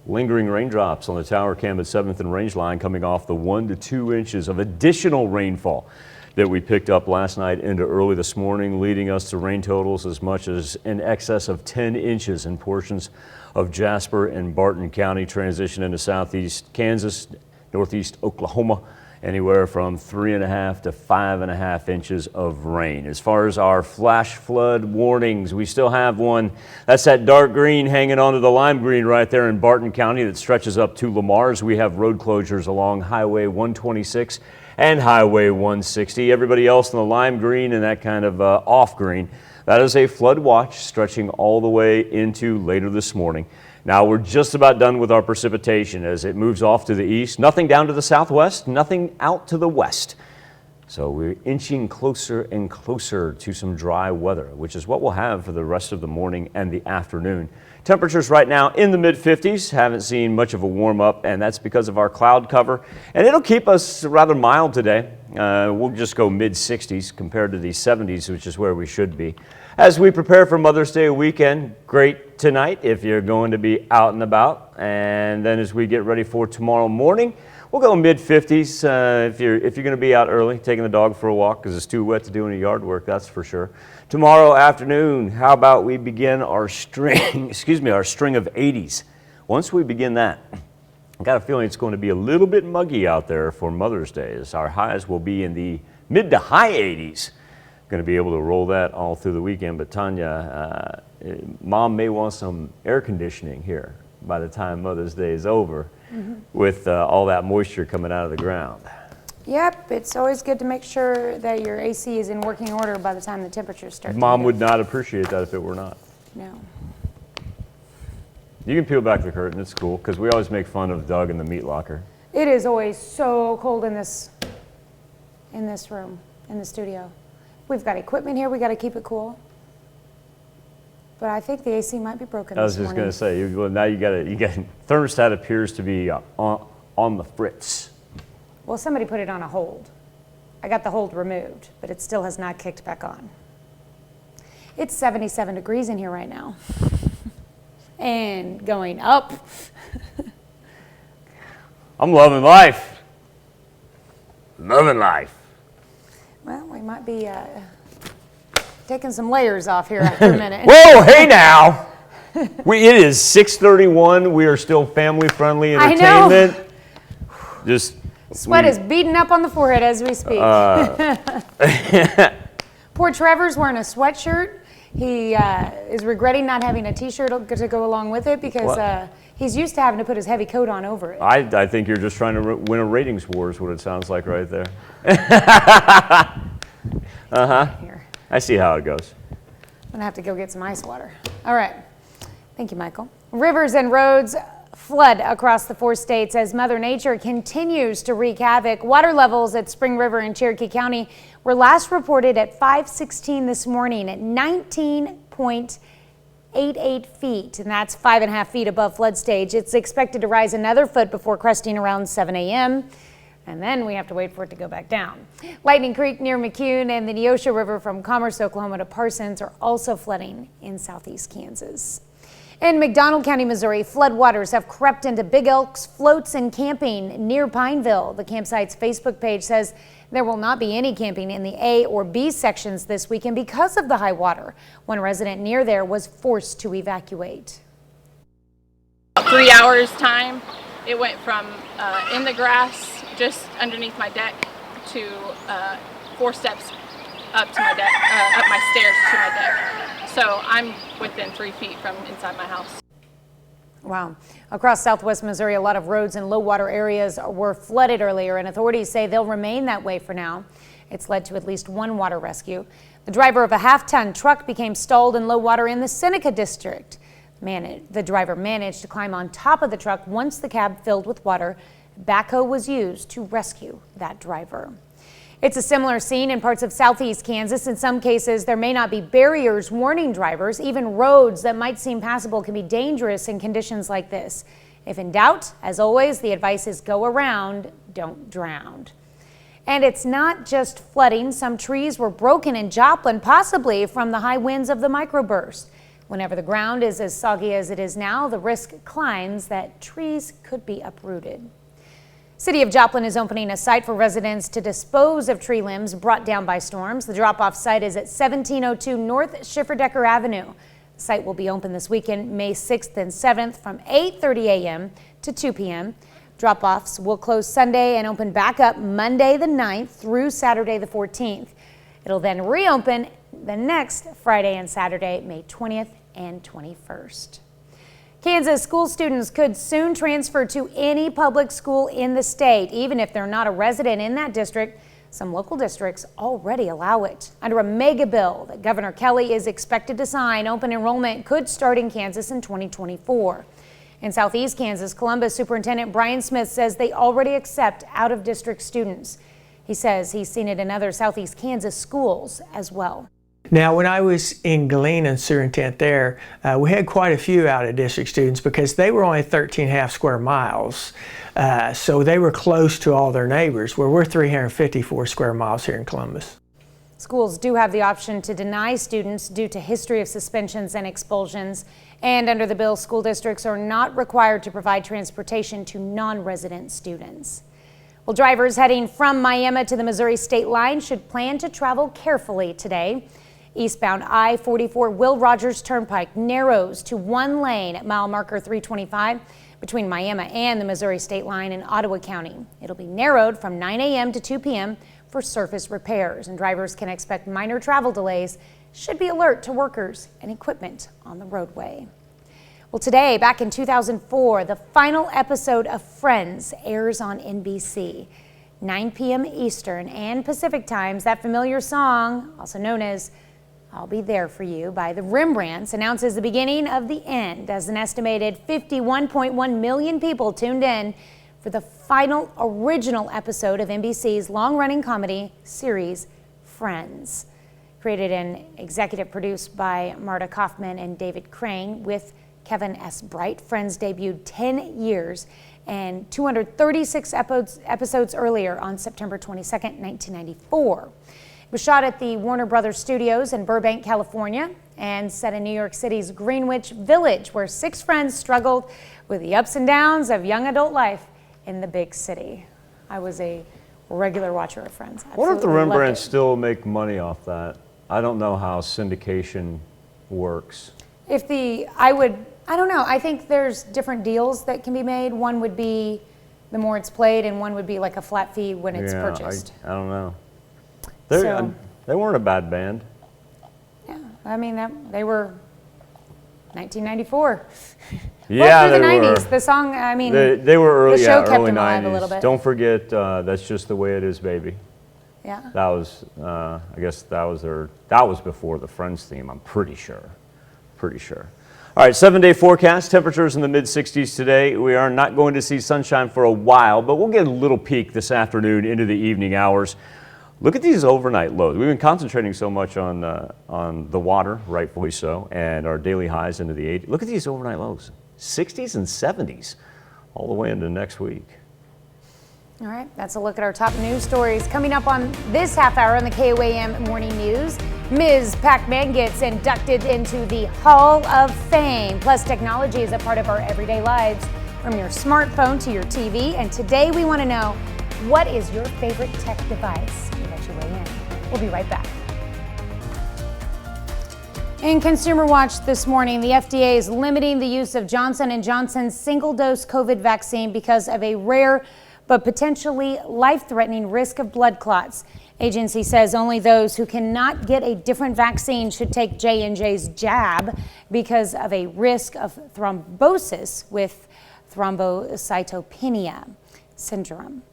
Lingering raindrops on the tower cam at 7th and Range Line coming off the 1 to 2 inches of additional rainfall that we picked up last night into early this morning, leading us to rain totals as much as in excess of 10 inches in portions of Jasper and Barton County. Transition into southeast Kansas, northeast Oklahoma, anywhere from 3.5 to 5.5 inches of rain. As far as our flash flood warnings, we still have one. That's that dark green hanging onto the lime green right there in Barton County that stretches up to Lamar's. We have road closures along Highway 126 and Highway 160. Everybody else in the lime green and that kind of off green, that is a flood watch stretching all the way into later this morning. Now we're just about done with our precipitation as it moves off to the east. Nothing down to the southwest, nothing out to the west. So we're inching closer and closer to some dry weather, which is what we'll have for the rest of the morning and the afternoon. Temperatures right now in the mid-50s. Haven't seen much of a warm up, and that's because of our cloud cover. And it'll keep us rather mild today. We'll just go mid-60s compared to the 70s, which is where we should be. As we prepare for Mother's Day weekend, great tonight if you're going to be out and about. And then as we get ready for tomorrow morning, we'll go mid-50s if you're going to be out early, taking the dog for a walk because it's too wet to do any yard work, that's for sure. Tomorrow afternoon, how about we begin our string, our string of 80s. Once we begin that, I got a feeling it's going to be a little bit muggy out there for Mother's Day as our highs will be in the mid to high 80s. Going to be able to roll that all through the weekend, but Tanya, Mom may want some air conditioning here by the time Mother's Day is over with all that moisture coming out of the ground. Yep, it's always good to make sure that your AC is in working order by the time the temperatures start. Mom would not appreciate that if it were not. No. You can peel back the curtain, it's cool, because we always make fun of Doug in the meat locker. It is always so cold in this room, in the studio. We've got equipment here, we got to keep it cool. But I think the AC might be broken I was just going to say, now you got thermostat appears to be on the fritz. Well, somebody put it on a hold. I got the hold removed, but it still has not kicked back on. It's 77 degrees in here right now. And going up. I'm loving life. Loving life. Well, we might be taking some layers off here after a minute. Whoa, hey now. It is 6:31. We are still family-friendly entertainment. I know. Sweat is beating up on the forehead as we speak. Poor Trevor's wearing a sweatshirt. He is regretting not having a t-shirt to go along with it because he's used to having to put his heavy coat on over it. I think you're just trying to win a ratings war is what it sounds like right there. Here. I see how it goes. I'm going to have to go get some ice water. All right. Thank you, Michael. Rivers and roads flood across the 4 states as Mother Nature continues to wreak havoc. Water levels at Spring River in Cherokee County were last reported at 5:16 this morning at 19.88 feet, and that's 5.5 feet above flood stage. It's expected to rise another foot before cresting around 7 a.m. and then we have to wait for it to go back down. Lightning Creek near McCune and the Neosho River from Commerce, Oklahoma to Parsons are also flooding in southeast Kansas. In McDonald County, Missouri, floodwaters have crept into Big Elk's floats and camping near Pineville. The campsite's Facebook page says there will not be any camping in the A or B sections this weekend because of the high water. One resident near there was forced to evacuate. 3 hours time, it went from in the grass just underneath my deck to 4 steps up to my deck, up my stairs to my deck. So I'm within 3 feet from inside my house. Wow. Across southwest Missouri, a lot of roads in low water areas were flooded earlier, and authorities say they'll remain that way for now. It's led to at least 1 water rescue. The driver of a half-ton truck became stalled in low water in the Seneca district. The driver managed to climb on top of the truck once the cab filled with water. Backhoe was used to rescue that driver. It's a similar scene in parts of southeast Kansas. In some cases, there may not be barriers warning drivers. Even roads that might seem passable can be dangerous in conditions like this. If in doubt, as always, the advice is go around, don't drown. And it's not just flooding. Some trees were broken in Joplin, possibly from the high winds of the microburst. Whenever the ground is as soggy as it is now, the risk climbs that trees could be uprooted. City of Joplin is opening a site for residents to dispose of tree limbs brought down by storms. The drop-off site is at 1702 North Schifferdecker Avenue. The site will be open this weekend, May 6th and 7th from 8:30 a.m. to 2 p.m. Drop-offs will close Sunday and open back up Monday the 9th through Saturday the 14th. It'll then reopen the next Friday and Saturday, May 20th and 21st. Kansas school students could soon transfer to any public school in the state, even if they're not a resident in that district. Some local districts already allow it. Under a mega bill that Governor Kelly is expected to sign, open enrollment could start in Kansas in 2024. In southeast Kansas, Columbus Superintendent Brian Smith says they already accept out-of-district students. He says he's seen it in other southeast Kansas schools as well. Now, when I was in Galena superintendent there, we had quite a few out-of-district students because they were only 13.5 square miles. So they were close to all their neighbors, where we're 354 square miles here in Columbus. Schools do have the option to deny students due to history of suspensions and expulsions. And under the bill, school districts are not required to provide transportation to non-resident students. Well, drivers heading from Miami to the Missouri state line should plan to travel carefully today. Eastbound I-44 Will Rogers Turnpike narrows to 1 lane at mile marker 325 between Miami and the Missouri state line in Ottawa County. It'll be narrowed from 9 a.m. to 2 p.m. for surface repairs, and drivers can expect minor travel delays. Should be alert to workers and equipment on the roadway. Well, today, back in 2004, the final episode of Friends airs on NBC. 9 p.m. Eastern and Pacific times. That familiar song, also known as I'll Be There For You by the Rembrandts, announces the beginning of the end as an estimated 51.1 million people tuned in for the final original episode of NBC's long-running comedy series, Friends. Created and executive produced by Marta Kaufman and David Crane with Kevin S. Bright, Friends debuted 10 years and 236 episodes earlier on September 22nd, 1994. It was shot at the Warner Brothers Studios in Burbank, California, and set in New York City's Greenwich Village, where 6 friends struggled with the ups and downs of young adult life in the big city. I was a regular watcher of Friends. I wonder if the Rembrandts still make money off that. I don't know how syndication works. I don't know. I think there's different deals that can be made. One would be the more it's played, and one would be like a flat fee when it's purchased. I don't know. They weren't a bad band. Yeah, I mean, they were 1994. Yeah, through the they 90s. were. The song, I mean, they were early, the show kept early them 90s. alive a little bit. Don't forget, That's Just the Way It Is, Baby. Yeah. That was, I guess that was before the Friends theme, I'm pretty sure. All right, 7-day forecast, temperatures in the mid-60s today. We are not going to see sunshine for a while, but we'll get a little peek this afternoon into the evening hours. Look at these overnight lows. We've been concentrating so much on the water, rightfully so, and our daily highs into the 80s. Look at these overnight lows, 60s and 70s, all the way into next week. All right, that's a look at our top news stories. Coming up on this half hour on the KOAM Morning News, Ms. Pac-Man gets inducted into the Hall of Fame. Plus, technology is a part of our everyday lives, from your smartphone to your TV. And today we want to know, what is your favorite tech device? We'll let you weigh in. We'll be right back. In Consumer Watch this morning, the FDA is limiting the use of Johnson & Johnson's single-dose COVID vaccine because of a rare but potentially life-threatening risk of blood clots. Agency says only those who cannot get a different vaccine should take J&J's jab because of a risk of thrombosis with thrombocytopenia syndrome.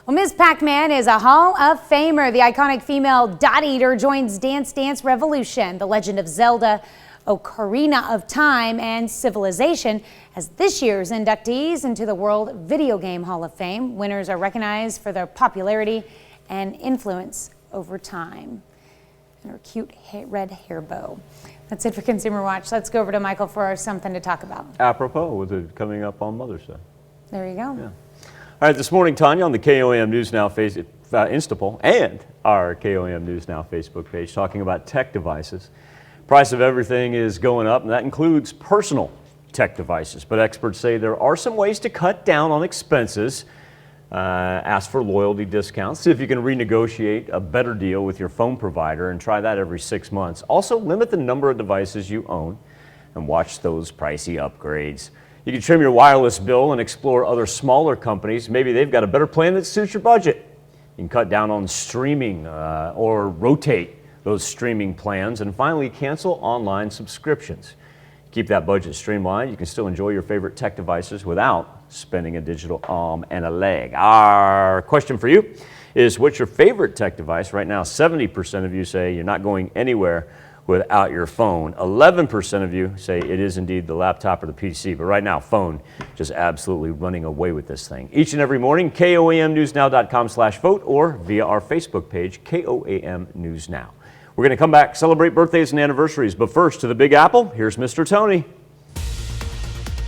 Well, Ms. Pac-Man is a Hall of Famer. The iconic female dot eater joins Dance Dance Revolution, The Legend of Zelda, Ocarina of Time, and Civilization as this year's inductees into the World Video Game Hall of Fame. Winners are recognized for their popularity and influence over time. And her cute red hair bow. That's it for Consumer Watch. Let's go over to Michael for our something to talk about. Apropos, with it coming up on Mother's Day. There you go. Yeah. All right, this morning, Tanya, on the KOAM News Now Insta poll and our KOAM News Now Facebook page, talking about tech devices. Price of everything is going up, and that includes personal tech devices. But experts say there are some ways to cut down on expenses. Ask for loyalty discounts. See if you can renegotiate a better deal with your phone provider, and try that every 6 months. Also, limit the number of devices you own and watch those pricey upgrades. You can trim your wireless bill and explore other smaller companies. Maybe they've got a better plan that suits your budget. You can cut down on streaming or rotate those streaming plans, and finally cancel online subscriptions. Keep that budget streamlined. You can still enjoy your favorite tech devices without spending a digital arm and a leg. Our question for you is, what's your favorite tech device? Right now, 70% of you say you're not going anywhere without your phone. 11% of you say it is indeed the laptop or the PC, but right now, phone just absolutely running away with this thing. Each and every morning, KOAMnewsnow.com/vote or via our Facebook page, KOAM News Now. We're going to come back, celebrate birthdays and anniversaries, but first to the Big Apple, here's Mr. Tony.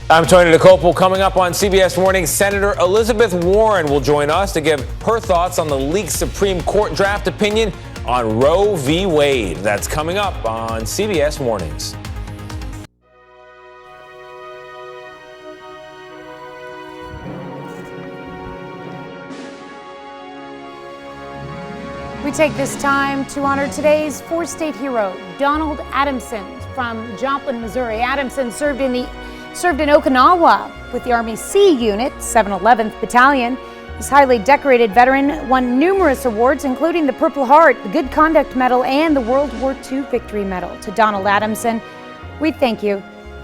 I'm Tony DeCopel. Coming up on CBS Morning, Senator Elizabeth Warren will join us to give her thoughts on the leaked Supreme Court draft opinion on Roe v. Wade. That's coming up on CBS Mornings. We take this time to honor today's four-state hero, Donald Adamson from Joplin, Missouri. Adamson served in Okinawa with the Army C Unit, 711th Battalion. This highly decorated veteran won numerous awards, including the Purple Heart, the Good Conduct Medal, and the World War II Victory Medal. To Donald Adamson, we thank you,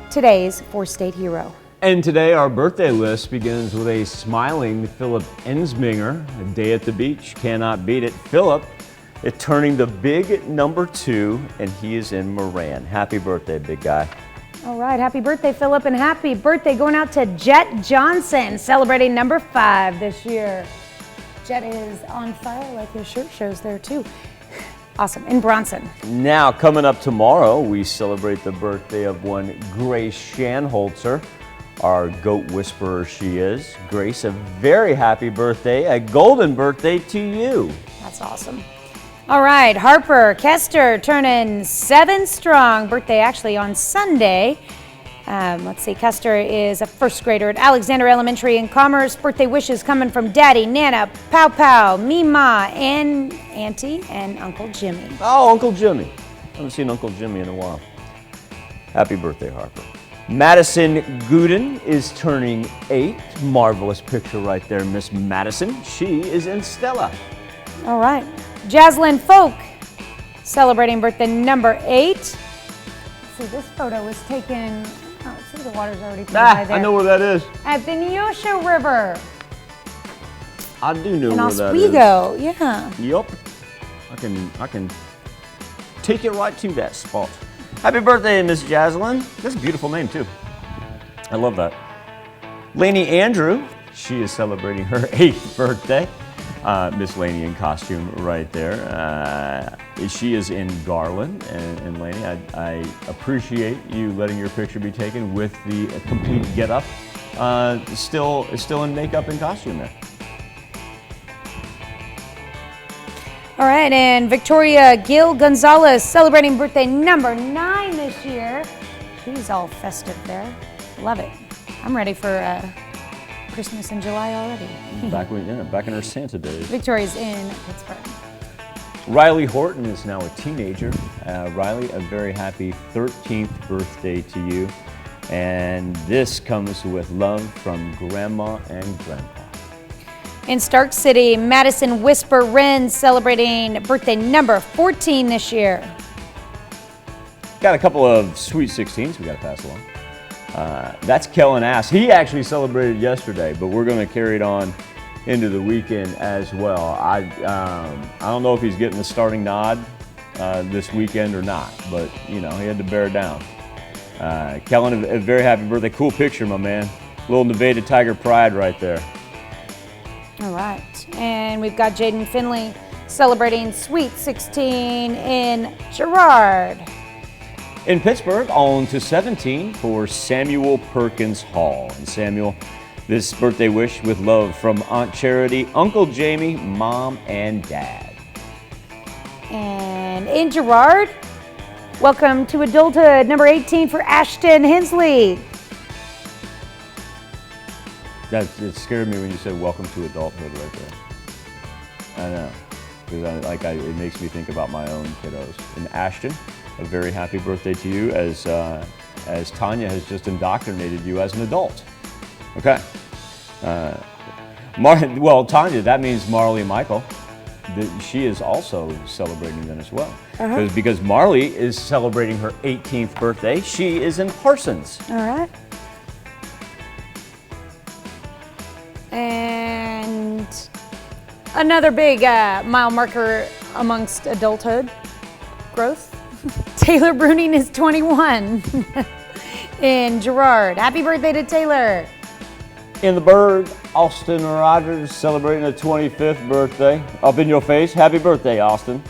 today's four-state hero. And today our birthday list begins with a smiling Philip Ensminger. A day at the beach, cannot beat it. Philip is turning the big number 2, and he is in Moran. Happy birthday, big guy. All right, happy birthday, Philip, and happy birthday going out to Jet Johnson, celebrating number 5 this year. Jet is on fire, like his shirt shows there too. Awesome, in Bronson. Now, coming up tomorrow, we celebrate the birthday of one Grace Shanholzer. Our goat whisperer she is. Grace, a very happy birthday, a golden birthday to you. That's awesome. All right, Harper Kester turning 7 strong. Birthday actually on Sunday. Let's see, Kester is a first grader at Alexander Elementary in Commerce. Birthday wishes coming from Daddy, Nana, Pow Pow, Mima, and Auntie, and Uncle Jimmy. Oh, Uncle Jimmy. I haven't seen Uncle Jimmy in a while. Happy birthday, Harper. Madison Gooden is turning 8. Marvelous picture right there, Miss Madison. She is in Stella. All right. Jaslyn Folk, celebrating birthday number 8. Let's see, this photo was taken, oh, let's see, the water's already pretty high there. I know where that is. At the Neosho River. I do know in where that Oswego, is. Yeah. Yup. I can take you right to that spot. Happy birthday, Miss Jaslyn. That's a beautiful name, too. I love that. Lainey Andrew, she is celebrating her 8th birthday. Miss Lainey in costume right there. She is in Garland. And Lainey, I appreciate you letting your picture be taken with the complete get-up. Still in makeup and costume there. All right, and Victoria Gil Gonzalez celebrating birthday number 9 this year. She's all festive there. Love it. I'm ready for Christmas in July already. Back in her Santa days. Victoria's in Pittsburgh. Riley Horton is now a teenager. Riley, a very happy 13th birthday to you. And this comes with love from Grandma and Grandpa. In Stark City, Madison Whisper Wren celebrating birthday number 14 this year. Got a couple of sweet 16s we got to pass along. That's Kellen Ass. He actually celebrated yesterday, but we're going to carry it on into the weekend as well. I don't know if he's getting the starting nod this weekend or not, but you know, he had to bear it down. Kellen, a very happy birthday. Cool picture, my man. Little Nevada Tiger pride right there. All right, and we've got Jaden Finley celebrating Sweet 16 in Girard. In Pittsburgh, on to 17 for Samuel Perkins Hall. And Samuel, this birthday wish with love from Aunt Charity, Uncle Jamie, Mom, and Dad. And in Girard, welcome to adulthood, number 18 for Ashton Hensley. It scared me when you said welcome to adulthood right there. I know, because it makes me think about my own kiddos. And Ashton, a very happy birthday to you as Tanya has just indoctrinated you as an adult. Okay. Well, Tanya, that means Marley Michael. She is also celebrating then as well. Because Marley is celebrating her 18th birthday. She is in Parsons. All right. And another big mile marker amongst adulthood growth. Taylor Bruning is 21 in Girard. Happy birthday to Taylor. In the Berg, Austin Rogers celebrating a 25th birthday. Up in your face. Happy birthday, Austin.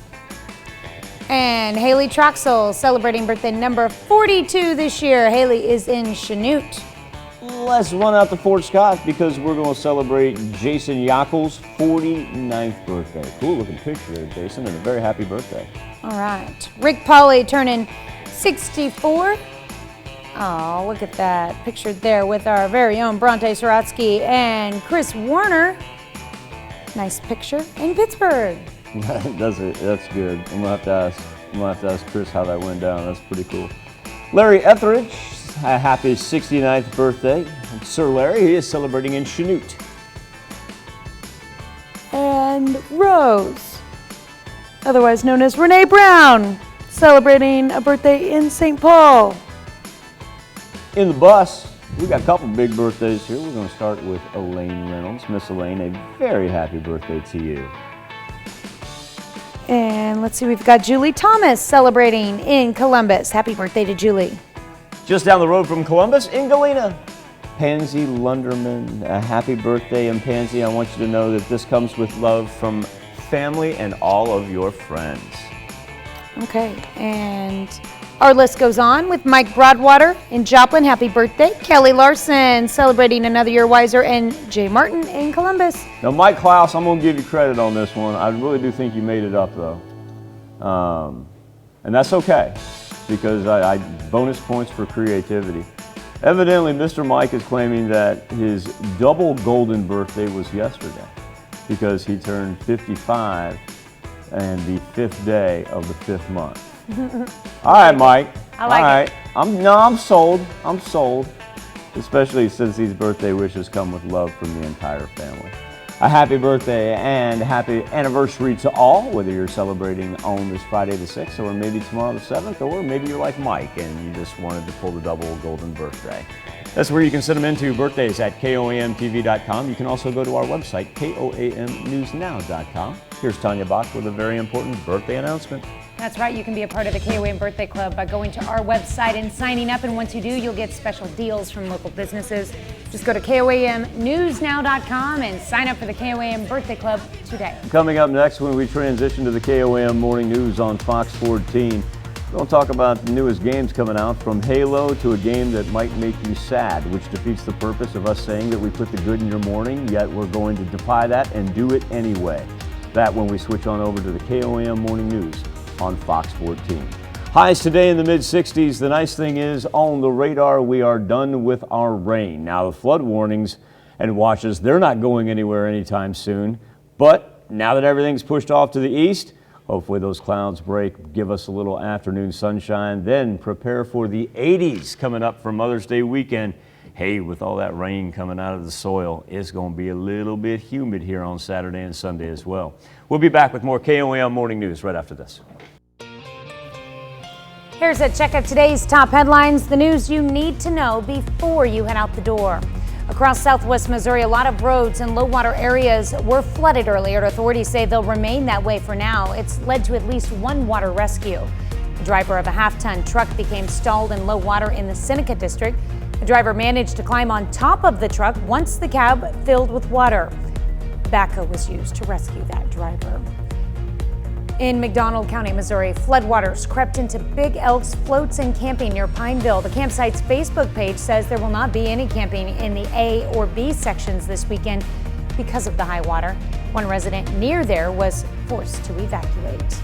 And Haley Troxel celebrating birthday number 42 this year. Haley is in Chanute. Let's run out to Fort Scott because we're going to celebrate Jason Yackel's 49th birthday. Cool looking picture there, Jason, and a very happy birthday. All right. Rick Pauley turning 64. Oh, look at that. Pictured there with our very own Bronte Sorotsky and Chris Warner. Nice picture in Pittsburgh. That's good. I'm gonna have to ask Chris how that went down. That's pretty cool. Larry Etheridge, a happy 69th birthday. And Sir Larry, he is celebrating in Chanute. And Rose, otherwise known as Renee Brown, celebrating a birthday in St. Paul. In the bus, we got a couple big birthdays here. We're going to start with Elaine Reynolds. Miss Elaine, a very happy birthday to you. And let's see, we've got Julie Thomas celebrating in Columbus. Happy birthday to Julie. Just down the road from Columbus, in Galena, Pansy Lunderman, a happy birthday. And Pansy, I want you to know that this comes with love from family and all of your friends. Okay, and our list goes on with Mike Broadwater in Joplin. Happy birthday. Kelly Larson celebrating another year wiser, and Jay Martin in Columbus. Now, Mike Klaus, I'm going to give you credit on this one. I really do think you made it up, though. And that's okay, because I bonus points for creativity. Evidently, Mr. Mike is claiming that his double golden birthday was yesterday because he turned 55 and the 5th day of the 5th month. All right, Mike. I like it. I'm sold. I'm sold. Especially since these birthday wishes come with love from the entire family. A happy birthday and happy anniversary to all, whether you're celebrating on this Friday the 6th or maybe tomorrow the 7th, or maybe you're like Mike and you just wanted to pull the double golden birthday. That's where you can send them into birthdays at KOAMTV.com. You can also go to our website, KOAMNewsNow.com. Here's Tanya Bach with a very important birthday announcement. That's right. You can be a part of the KOAM Birthday Club by going to our website and signing up. And once you do, you'll get special deals from local businesses. Just go to KOAMNewsNow.com and sign up for the KOAM Birthday Club today. Coming up next, when we transition to the KOAM Morning News on Fox 14, we're going to talk about the newest games coming out, from Halo to a game that might make you sad, which defeats the purpose of us saying that we put the good in your morning, yet we're going to defy that and do it anyway. That when we switch on over to the KOAM Morning News on Fox 14. Highs today in the mid-60s. The nice thing is, on the radar, we are done with our rain. Now, the flood warnings and watches, they're not going anywhere anytime soon. But now that everything's pushed off to the east, hopefully those clouds break, give us a little afternoon sunshine. Then prepare for the 80s coming up for Mother's Day weekend. Hey, with all that rain coming out of the soil, it's going to be a little bit humid here on Saturday and Sunday as well. We'll be back with more KOAM Morning News right after this. Here's a check of today's top headlines, the news you need to know before you head out the door. Across southwest Missouri, a lot of roads and low water areas were flooded earlier. Authorities say they'll remain that way for now. It's led to at least one water rescue. The driver of a half-ton truck became stalled in low water in the Seneca district. The driver managed to climb on top of the truck once the cab filled with water. Backhoe was used to rescue that driver. In McDonald County, Missouri, floodwaters crept into Big Elk's floats and camping near Pineville. The campsite's Facebook page says there will not be any camping in the A or B sections this weekend because of the high water. One resident near there was forced to evacuate.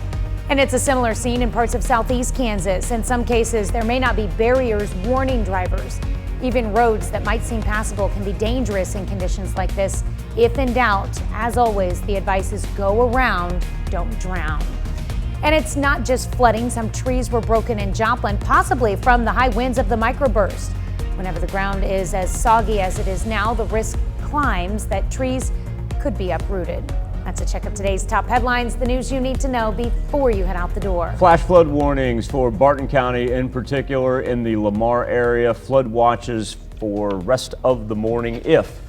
And it's a similar scene in parts of southeast Kansas. In some cases, there may not be barriers warning drivers. Even roads that might seem passable can be dangerous in conditions like this. If in doubt, as always, the advice is go around, don't drown. And it's not just flooding. Some trees were broken in Joplin, possibly from the high winds of the microburst. Whenever the ground is as soggy as it is now, the risk climbs that trees could be uprooted. That's a check of today's top headlines, the news you need to know before you head out the door. Flash flood warnings for Barton County in particular, in the Lamar area. Flood watches for rest of the morning. If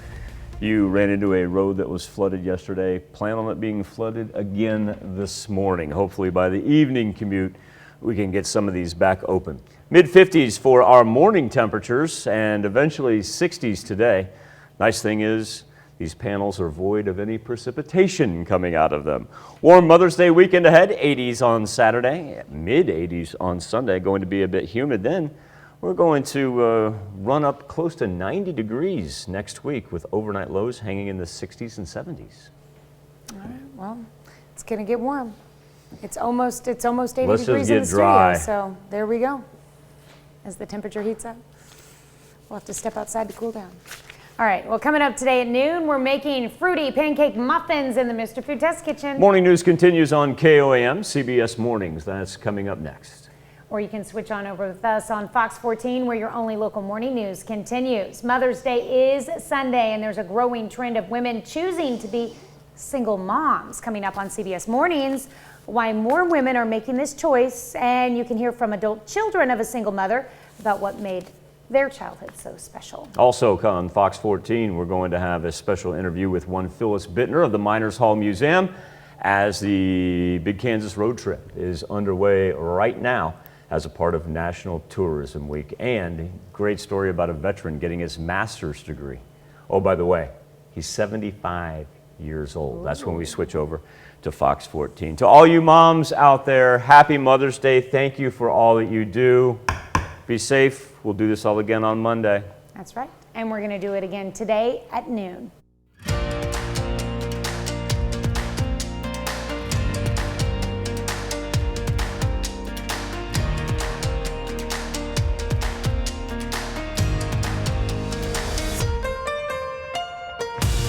you ran into a road that was flooded yesterday, plan on it being flooded again this morning. Hopefully by the evening commute, we can get some of these back open. Mid-50s for our morning temperatures and eventually 60s today. Nice thing is, these panels are void of any precipitation coming out of them. Warm Mother's Day weekend ahead, 80s on Saturday, mid-80s on Sunday, going to be a bit humid then. We're going to run up close to 90 degrees next week with overnight lows hanging in the 60s and 70s. All right, well, it's going to get warm. It's almost 80 Let's degrees just in get the dry. studio, so there we go. As the temperature heats up, we'll have to step outside to cool down. All right, well, coming up today at noon, we're making fruity pancake muffins in the Mr. Food Test Kitchen. Morning news continues on KOAM, CBS Mornings. That's coming up next. Or you can switch on over with us on Fox 14, where your only local morning news continues. Mother's Day is Sunday, and there's a growing trend of women choosing to be single moms. Coming up on CBS Mornings, why more women are making this choice, and you can hear from adult children of a single mother about what made their childhood so special. Also on Fox 14, we're going to have a special interview with one Phyllis Bittner of the Miners Hall Museum as the Big Kansas Road Trip is underway right now as a part of National Tourism Week. And a great story about a veteran getting his master's degree. Oh, by the way, he's 75 years old. Ooh. That's when we switch over to Fox 14. To all you moms out there, happy Mother's Day. Thank you for all that you do. Be safe. We'll do this all again on Monday. That's right. And we're going to do it again today at noon.